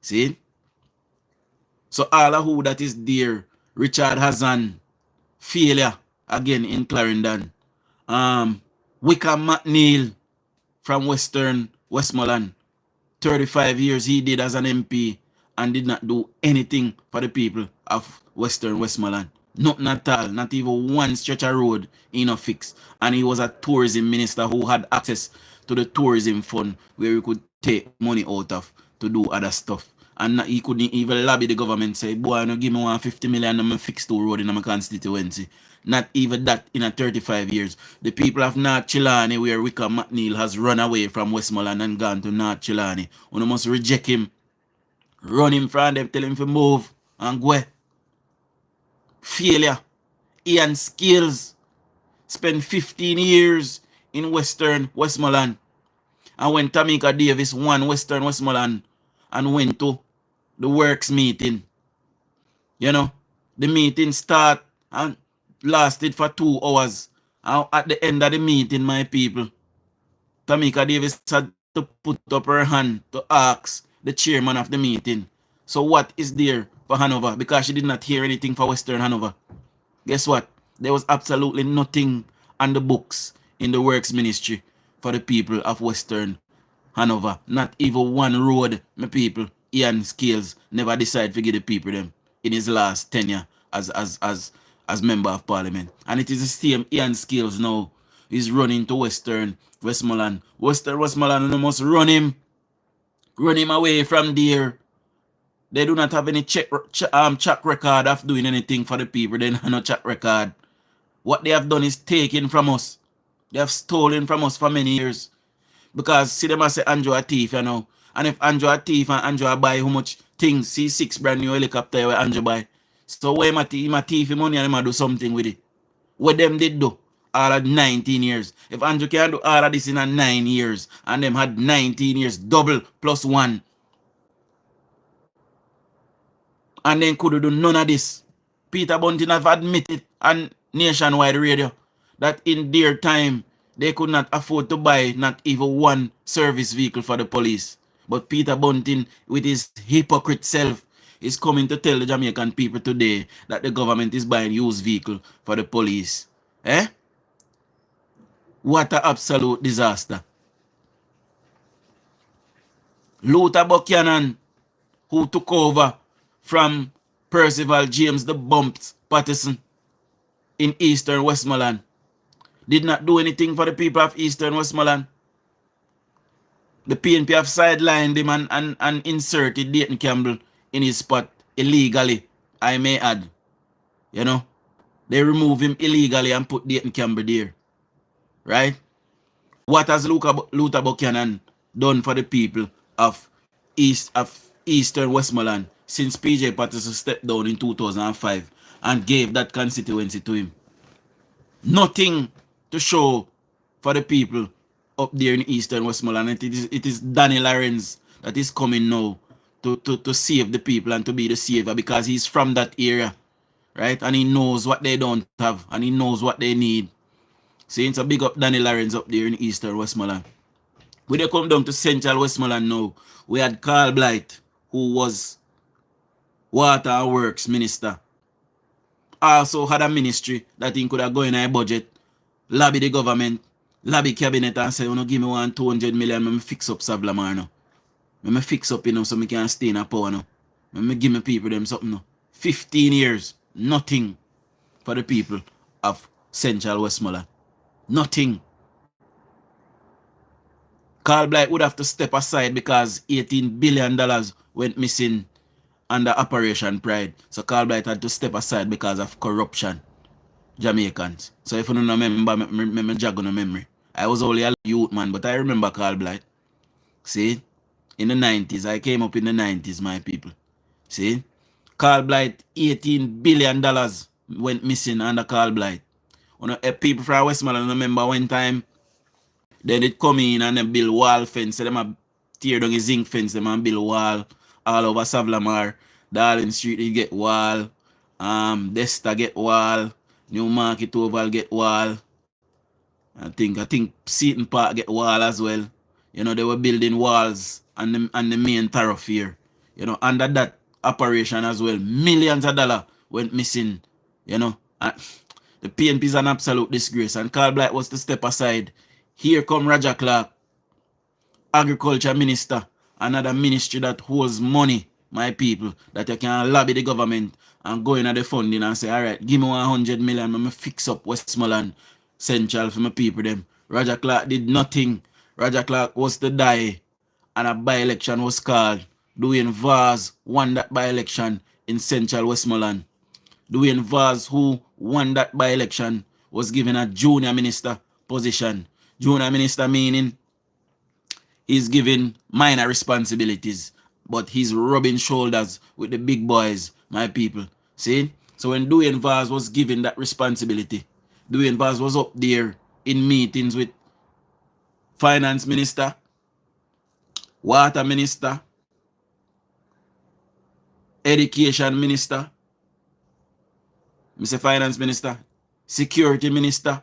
See? So all of who that is there, Richard Hazan, failure again in Clarendon. Wickham McNeil from Western Westmoreland. 35 years he did as an MP and did not do anything for the people of Western Westmoreland. Nothing at all. Not even one stretch of road he no fix. And he was a tourism minister who had access to the tourism fund where he could take money out of to do other stuff. And he couldn't even lobby the government, say, boy, no give me 150 million and I fix 2 road in my constituency. Not even that in a 35 years. The people of North Chilani, where Wickham McNeil has run away from Westmoreland and gone to North Chilani, you must reject him. Run him from them, tell him to move and go. Failure. Ian Skills spent 15 years in Western Westmoreland. And when Tamika Davis won Western Westmoreland and went to the works meeting, you know, the meeting started and lasted for 2 hours. And at the end of the meeting, my people, Tamika Davis had to put up her hand to ask the chairman of the meeting, so what is there for Hanover? Because she did not hear anything for Western Hanover. Guess what? There was absolutely nothing on the books in the works ministry for the people of Western Hanover. Not even one road, my people. Ian Skills never decided to give the people them in his last tenure as member of parliament. And it is the same Ian Skills now is running to Western Westmoreland. Western Westmoreland must run him away from there. They do not have any track record of doing anything for the people. They have no track record. What they have done is taken from us. They have stolen from us for many years. Because see them as say Andrew a thief, you know. And if Andrew a thief and Andrew buy how much things, see 6 brand new helicopter where Andrew buy. So why him a thief money and him a do something with it? What them did do? All of 19 years. If Andrew can do all of this in 9 years and them had 19 years, double plus 1. And then could do none of this. Peter Bunting have admitted and nationwide radio, that in their time, they could not afford to buy not even one service vehicle for the police. But Peter Bunting, with his hypocrite self, is coming to tell the Jamaican people today that the government is buying used vehicle for the police. Eh? What an absolute disaster. Luther Buchanan, who took over from Percival James the Bumps Patterson in Eastern Westmoreland, did not do anything for the people of Eastern Westmoreland. The PNP have sidelined him and inserted Dayton Campbell in his spot illegally, I may add. You know, they remove him illegally and put Dayton Campbell there. Right? What has Luther Buchanan done for the people of Eastern Westmoreland since PJ Patterson stepped down in 2005 and gave that constituency to him? Nothing to show for the people up there in Eastern Westmoreland. It is Danny Lawrence that is coming now to save the people and to be the savior, because he's from that area, right? And he knows what they don't have and he knows what they need. So it's a big up Danny Lawrence up there in Eastern Westmoreland. When they come down to Central Westmoreland now, we had Carl Blight, who was Water and Works Minister. Also had a ministry that he could have gone in a budget, lobby the government, lobby cabinet and say, you know, give me 200 million, let me fix up Savlamar now. Let me fix up, you know, so I can stay in a power now. Let me give me people them something now. 15 years, nothing for the people of Central Westmoreland. Nothing. Carl Blight would have to step aside because $18 billion went missing under Operation Pride. So Carl Blight had to step aside because of corruption. Jamaicans. So if you don't remember, me jog on the memory. I was only a youth man, but I remember Carl Blight. See? In the 90s. I came up in the 90s, my people. See? Carl Blight, $18 billion went missing under Carl Blight. You know, people from Westmoreland remember one time, then it come in and they build wall fence. So them a tear down a zinc fence, them and build wall all over Savlamar. Darling Street, they get wall. Desta get wall. Newmarket Oval get wall. I think Seaton Park get wall as well. You know, they were building walls on the main thoroughfare. You know, under that operation as well, millions of dollars went missing. You know, and the PNP is an absolute disgrace. And Carl Blight was to step aside. Here come Roger Clark, Agriculture Minister, another ministry that holds money, my people, that you can lobby the government and go in at the funding and say, all right, give me 100 million, I'm fix up Westmoreland Central for my people them. Roger Clark did nothing. Roger Clark was to die and a by-election was called. Dwayne Vaz won that by-election in Central Westmoreland. Dwayne Vaz, who won that by-election, was given a junior minister position. Junior minister meaning he's given minor responsibilities, but he's rubbing shoulders with the big boys, my people. See? So when Dwayne Vaz was given that responsibility, Dwayne Vaz was up there in meetings with finance minister, water minister, education minister, Mr. Finance Minister, security minister.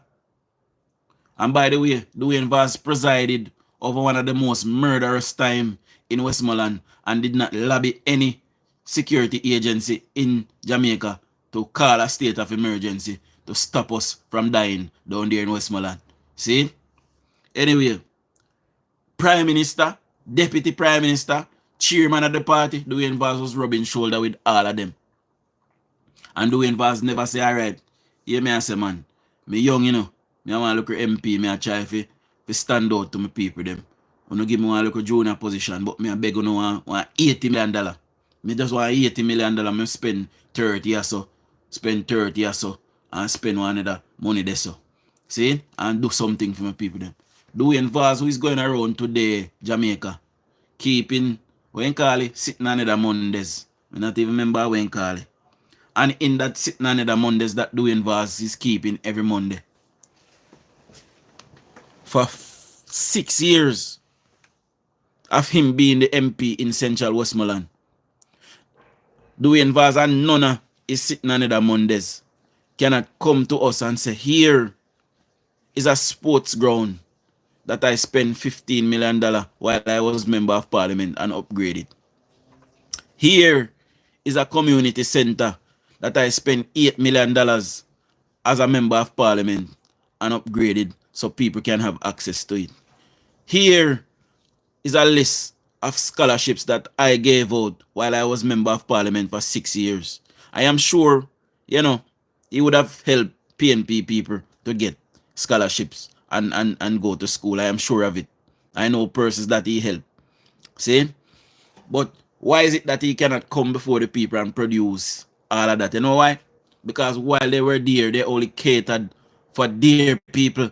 And by the way, Dwayne Vaz presided over one of the most murderous time in Westmoreland and did not lobby any security agency in Jamaica to call a state of emergency to stop us from dying down there in Westmoreland. See? Anyway, Prime Minister, Deputy Prime Minister, Chairman of the party, Dwayne Vaz was rubbing shoulder with all of them. And Dwayne Vaz never say, all right, yeah, me I say, man, me young, you know, me I want to look at MP, me I try to stand out to my people, them. I don't give me one look at junior position, but me I beg you want $80 million. Me just want $80 million, me spend 30 or so, and spend one other money there, so. See? And do something for my people, them. Dwayne Vaz, who is going around today, Jamaica, keeping, when call it, sitting on the Mondays. I not even remember when call it. And in that sitting on the Mondays that Dwayne Vaz is keeping every Monday. For 6 years of him being the MP in Central Westmoreland, Dwayne Vaz and Nona is sitting on the Mondays. cannot come to us and say, here is a sports ground that I spent $15 million while I was member of parliament and upgraded. Here is a community center that I spent $8 million as a member of parliament and upgraded so people can have access to it. Here is a list of scholarships that I gave out while I was member of parliament for 6 years. I am sure, he would have helped PNP people to get scholarships and go to school. I am sure of it. I know persons that he helped. See? But why is it that he cannot come before the people and produce all of that? You know why? Because while they were there, they only catered for their people.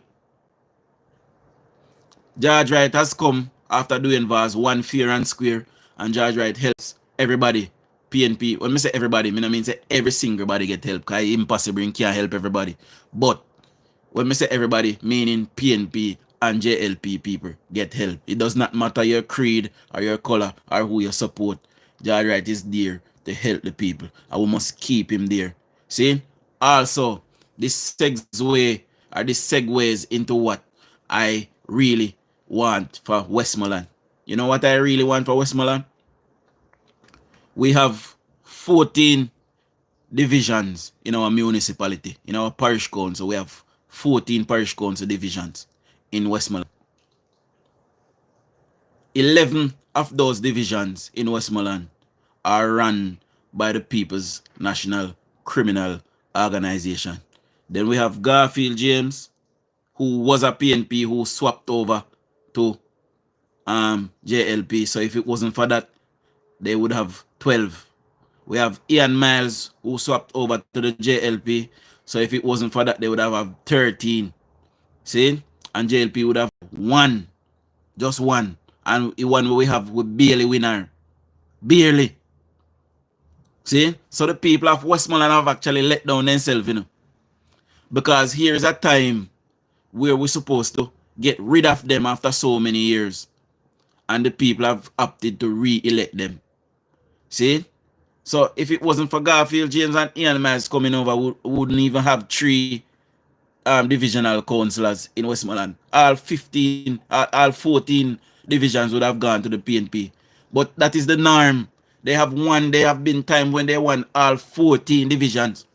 George Wright has come after doing VAS one fair and square, and George Wright helps everybody. PNP, when I say everybody, I mean say every single body get help, because it's impossible and can't help everybody. But when I say everybody, meaning PNP and JLP people get help. It does not matter your creed or your color or who you support. George Wright is there to help the people, and we must keep him there. See? Also, this segues into what I really want for Westmoreland. You know what I really want for Westmoreland? We have 14 divisions in our municipality, in our parish council. We have 14 parish council divisions in Westmoreland. 11 of those divisions in Westmoreland are run by the People's National Criminal Organization. Then we have Garfield James, who was a PNP, who swapped over to JLP. So if it wasn't for that, they would have 12. We have Ian Miles, who swapped over to the JLP. So if it wasn't for that, they would have 13. See? And JLP would have one. Just one. And the one we have, we barely winner. Barely. See? So the people of Westmoreland have actually let down themselves, Because here is a time where we're supposed to get rid of them after so many years. And the people have opted to re-elect them. See? So if it wasn't for Garfield James and Ian Miles coming over, we wouldn't even have 3 divisional councillors in Westmoreland. All 14 divisions would have gone to the PNP. But that is the norm. There have been times when they won all 14 divisions.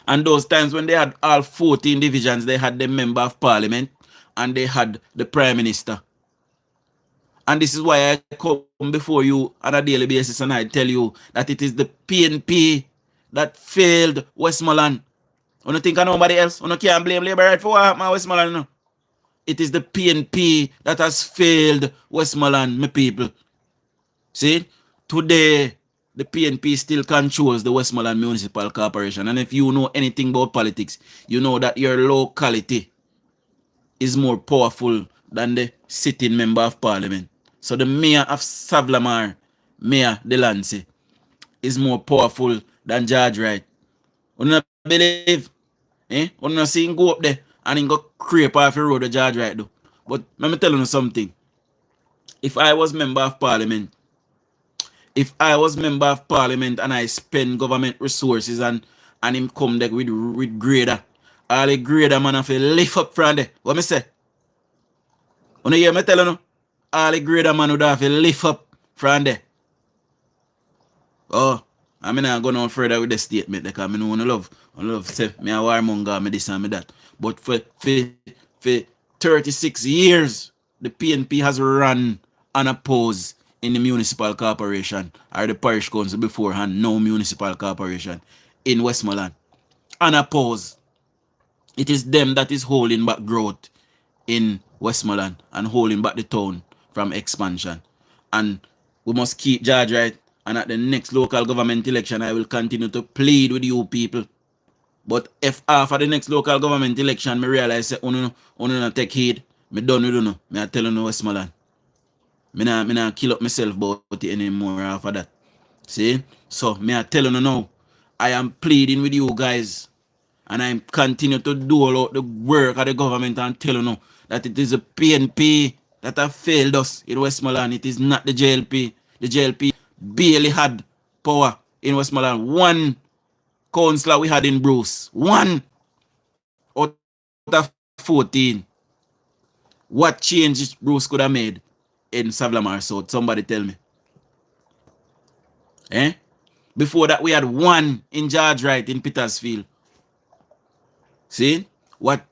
And those times when they had all 14 divisions, they had the member of parliament and they had the prime minister. And this is why I come before you on a daily basis and I tell you that it is the PNP that failed Westmoreland. You don't think of nobody else? You can't blame Labour right for what happened at Westmoreland. No? It is the PNP that has failed Westmoreland, my people. See? Today, the PNP still controls the Westmoreland Municipal Corporation. And if you know anything about politics, you know that your locality is more powerful than the sitting member of parliament. So the mayor of Savlamar, Mayor Delancey, is more powerful than George Wright. You don't believe? You don't see him go up there and he go creep off the road with George Wright do. But let me tell you something. If I was member of parliament and I spend government resources and him come there with grader, all the grader man have to lift up from there. What me say? You hear me tell you? All the grader man would have to lift up from there. Oh, I'm not going on further with the statement because I know I love say me a warmonger, me this and me that. But for 36 years, the PNP has run unopposed in the municipal corporation or the parish council beforehand, no municipal corporation in Westmoreland. Unopposed. It is them that is holding back growth in Westmoreland and holding back the town from expansion. And we must keep George Wright. And at the next local government election, I will continue to plead with you people. But if after the next local government election, I realize that I don't take heed, I done with you. I tell you Westmoreland. I not kill up myself about it anymore after that. See? So, I tell you now, I am pleading with you guys. And I continue to do all the work of the government and tell you that it is the PNP that have failed us in Westmoreland. It is not the JLP. The JLP barely had power in Westmoreland. One councillor we had in Bruce. 1 out of 14. What change Bruce could have made in Savlamar South? Somebody tell me. Eh? Before that, we had 1 in George Wright in Petersfield. See? What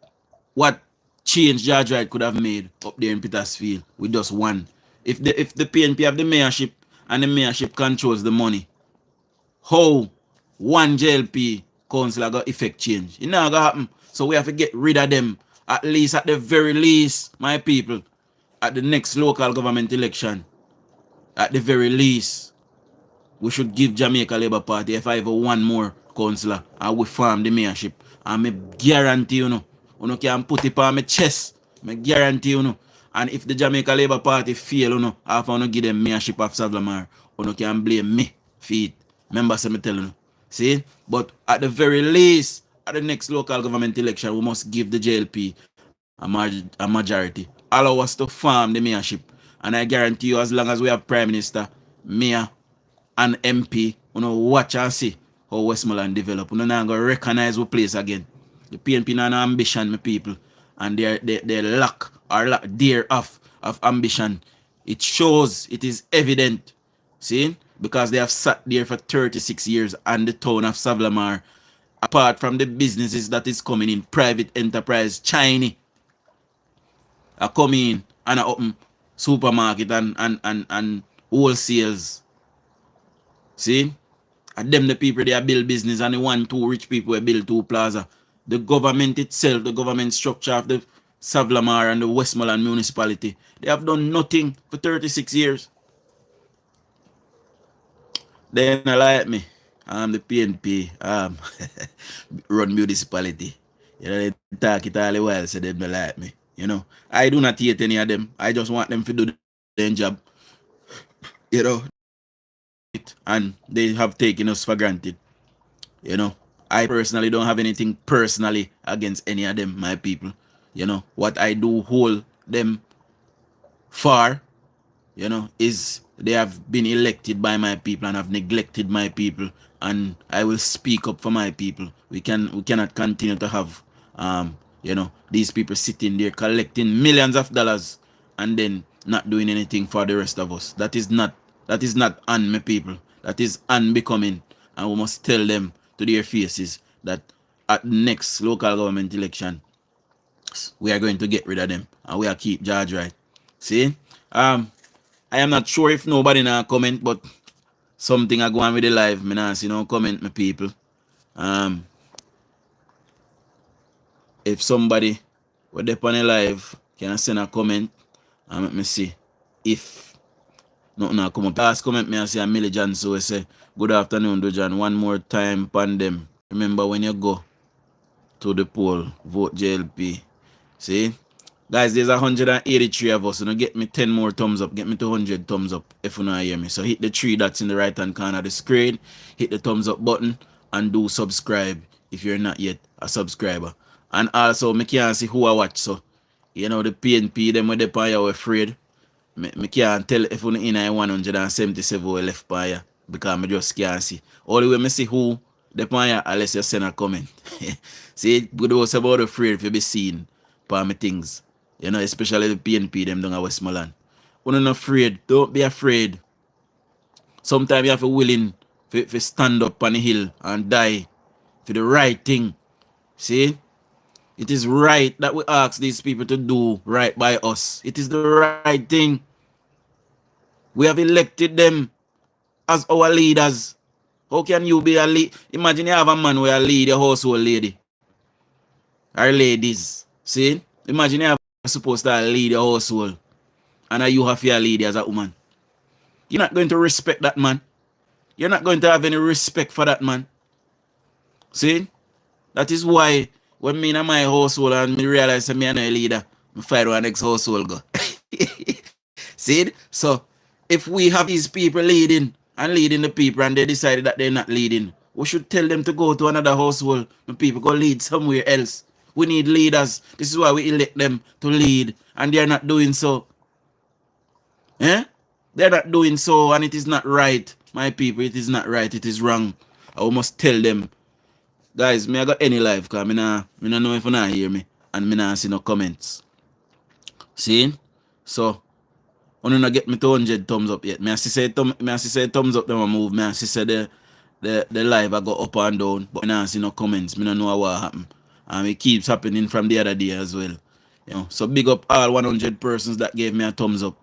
change George Wright could have made up there in Petersfield with just 1? If the PNP have the mayorship and the mayorship controls the money, how 1 JLP councillor got effect change? It not gonna happen. So we have to get rid of them. At the very least, my people, at the next local government election, at the very least, we should give Jamaica Labour Party if I ever 1 more councillor and we farm the mayorship. And I guarantee you can put it on my chest. I guarantee you. And if the Jamaica Labour Party fail, after give them mayorship of Savlamar, you can blame me for it. Remember, me tell you. See? But at the very least, at the next local government election, we must give the JLP a majority. Allow us to farm the mayorship. And I guarantee you, as long as we have Prime Minister, Mayor, and MP, watch and see how Westmoreland develop. Not going to recognize our place again. The PNP not no ambition, my people. And they lack dear of ambition. It shows, it is evident. See? Because they have sat there for 36 years and the town of Savlamar, apart from the businesses that is coming in, private enterprise, China, are coming in and are open supermarket and wholesales. See? And them the people they build business and the 1-2 rich people they build 2 plaza. The government itself, the government structure of the Savlamar and the Westmoreland municipality, they have done nothing for 36 years. They don't like me. I'm the PNP run municipality. They talk it all the while, so they don't like me. I do not hate any of them. I just want them to do their job. And they have taken us for granted. I personally don't have anything personally against any of them, my people. What I do hold them for, is they have been elected by my people and have neglected my people, and I will speak up for my people. We cannot continue to have these people sitting there collecting millions of dollars and then not doing anything for the rest of us. That is not on my people. That is unbecoming, and we must tell them to their faces that at next local government election we are going to get rid of them and we are keep George Wright. See? I am not sure if nobody now comment, but something I go on with the live. Me now see no comment, my people. If somebody were there on the live can I send a comment and let me see if nothing come up. Last comment me and say a Millie John, so I say good afternoon DUJON. One more time pan them. Remember when you go to the poll, vote JLP. See? Guys, there's 183 of us. Get me 10 more thumbs up. Get me to 100 thumbs up if you don't hear me. So hit the 3 dots in the right hand corner of the screen. Hit the thumbs up button and do subscribe if you're not yet a subscriber. And also, me can't see who I watch. So, the PNP, them with the pan you afraid. Me can't tell if you're in 177 we left by you. Because I just can't see. All the way me see who the pan you unless you send a comment. See, good was about afraid if you be seen by my things. Especially the PNP, them down at Westmoreland. When you're not afraid, don't be afraid. Sometimes you have to willing to stand up on the hill and die for the right thing. See? It is right that we ask these people to do right by us. It is the right thing. We have elected them as our leaders. How can you be a lead? Imagine you have a man who will lead a household lady. Or ladies. See? Imagine you have supposed to lead a household. And you have your lady as a woman. You're not going to respect that man. You're not going to have any respect for that man. See? That is why when me in my household and me realize me and a leader, I find one next household go. See? So if we have these people leading and leading the people and they decided that they're not leading, we should tell them to go to another household and people go lead somewhere else. We need leaders. This is why we elect them to lead and they're not doing so. They're not doing so and it is not right. My people, it is not right. It is wrong. I must tell them Guys, me I got any live because me nah know if you not hear me and me nah see no comments. See? So only not get me to 100 thumbs up yet. Me I see say thumbs up them a move. Me I see say the live I go up and down, but me nah see no comments. Me no know what happened. And it keeps happening from the other day as well. You know, so big up all 100 persons that gave me a thumbs up.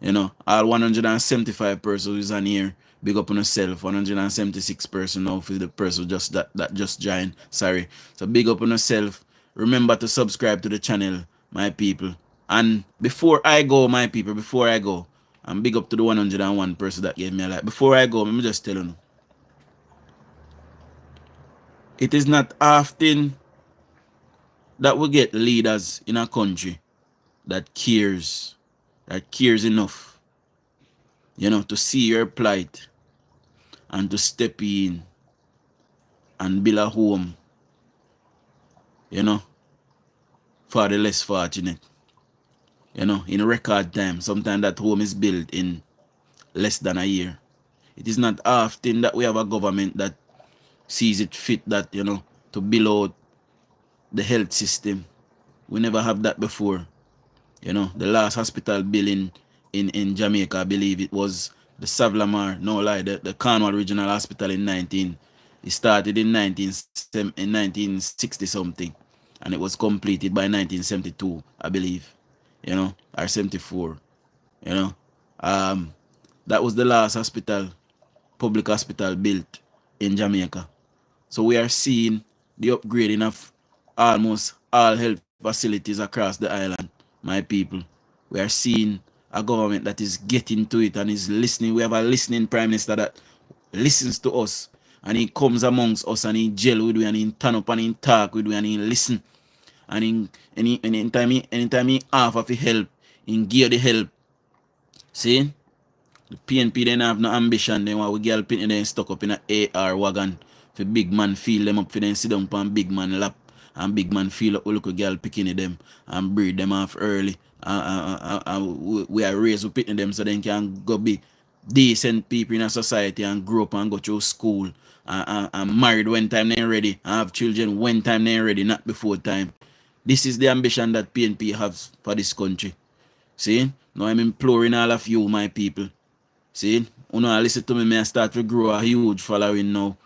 You know, all 175 persons who's on here, big up on yourself. 176 person now for the person just that just joined. Sorry. So big up on yourself. Remember to subscribe to the channel, my people. And before I go, my people, before I go, and big up to the 101 person that gave me a like. Before I go, let me just tell you. It is not often that we get leaders in a country that cares enough, you know, to see your plight and to step in and build a home, you know, for the less fortunate. You know, in record time, sometimes that home is built in less than a year. It is not often that we have a government that sees it fit that, you know, to build out the health system. We never have that before. You know, the last hospital bill in Jamaica, I believe it was the Savlamar, no lie, the Cornwall Regional Hospital it started in 1960 something, and it was completed by 1972, I believe, you know, or 74, you know. That was the last public hospital built in Jamaica. So we are seeing the upgrading of almost all health facilities across the island, my people. We are seeing a government that is getting to it and is listening. We have a listening prime minister that listens to us, and he comes amongst us and he gel with we and he turn up and he talk with we and he listen. And anytime he offer for help, he give the help. See? The PNP then have no ambition. They want we girl pin then stuck up in a AR wagon. For big man feel them up for them sit down on big man lap. And big man feel up we look a girl picking them and breed them off early. We are raised with picking them so they can go be decent people in a society and grow up and go through school. And married when time they're ready. And have children when time they're ready, not before time. This is the ambition that PNP has for this country. See? Now I'm imploring all of you, my people. See, listen to me, I start to grow a huge following now.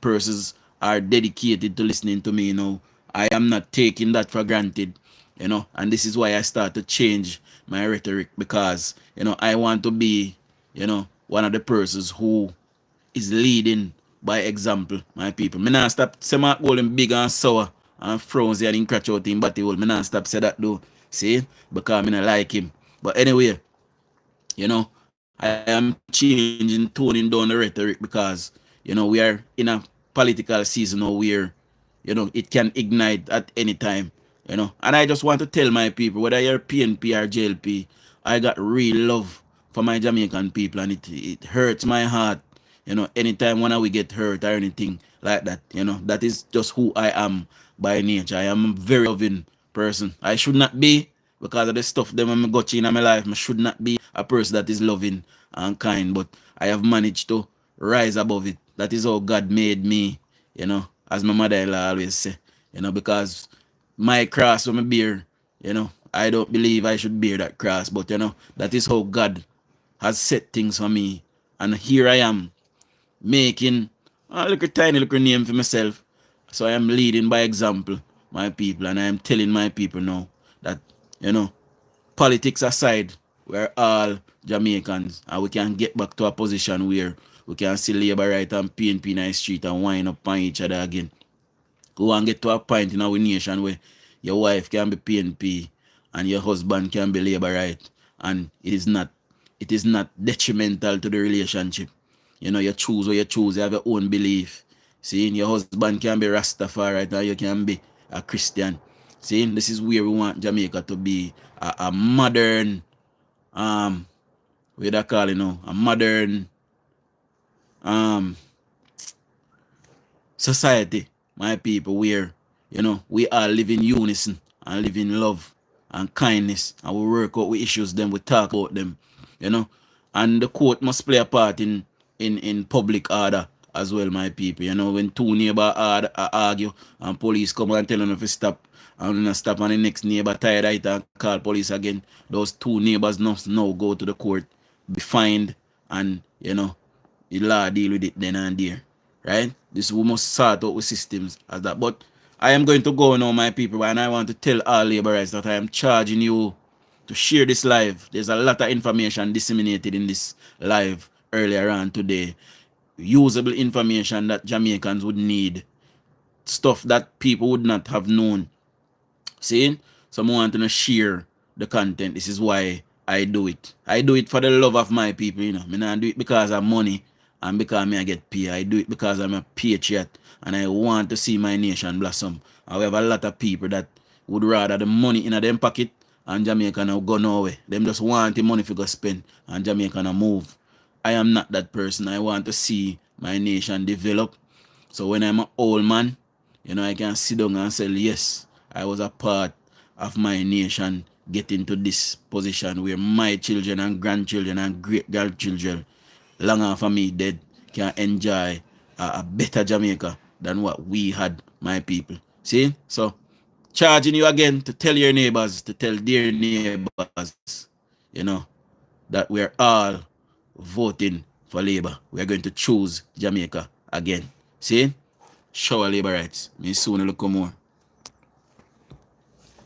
Persons are dedicated to listening to me now. I am not taking that for granted, you know, and this is why I start to change my rhetoric because, you know, I want to be, you know, one of the persons who is leading by example, my people. Me not stop say my golden big and sour and frozen and crash out in body hole. Me not stop say that though. See? Because me not like him. But anyway, you know, I am changing, toning down the rhetoric because, you know, we are in a political season now where, you know, it can ignite at any time, you know. And I just want to tell my people, whether you're PNP or JLP, I got real love for my Jamaican people and it hurts my heart, you know, anytime when we get hurt or anything like that, you know. That is just who I am by nature. I am a very loving person. I should not be, because of the stuff that I got in my life, I should not be a person that is loving and kind, but I have managed to rise above it. That is how God made me, you know, as my mother-in-law always say, you know, because my cross when I bear, you know, I don't believe I should bear that cross, but, you know, that is how God has set things for me. And here I am, making a little tiny little name for myself. So I am leading by example, my people, and I am telling my people now that, you know, politics aside, we're all Jamaicans and we can get back to a position where we can see labor right and PNP in the street and wind up on each other again. We want to get to a point in our nation where your wife can be PNP and your husband can be labor right, and it is not detrimental to the relationship. You know, you choose what you choose, you have your own belief. See, your husband can be Rastafari and you can be a Christian. See, this is where we want Jamaica to be a modern, what they call it now, a modern society, my people, where, you know, we all live in unison and live in love and kindness, and we work out with issues, then we talk about them, you know. And the court must play a part in public order as well, my people. You know, when two neighbors argue and police come and tell them to stop, and then stop, and the next neighbor tired of it and call police again, those two neighbors must now go to the court, be fined, and you know, the law deal with it then and there. Right? This we must sort out with systems as that. But I am going to go now, my people, and I want to tell all laborers that I am charging you to share this live. There's a lot of information disseminated in this live earlier on today. Usable information that Jamaicans would need. Stuff that people would not have known. See? So I want to share the content. This is why I do it. I do it for the love of my people, you know. I don't do it because of money and because I get paid. I do it because I'm a patriot and I want to see my nation blossom. I have a lot of people that would rather the money in them pocket and Jamaica now go nowhere. Them just want the money to go spend and Jamaica now move. I am not that person. I want to see my nation develop. So when I'm an old man, you know, I can sit down and say, yes, I was a part of my nation getting to this position where my children and grandchildren and great-grandchildren, long after me dead, can enjoy a better Jamaica than what we had, my people. See? So, charging you again to tell your neighbors, to tell their neighbors, you know, that we're all voting for Labour. We're going to choose Jamaica again. See? Show our labor rights. Me soon look more.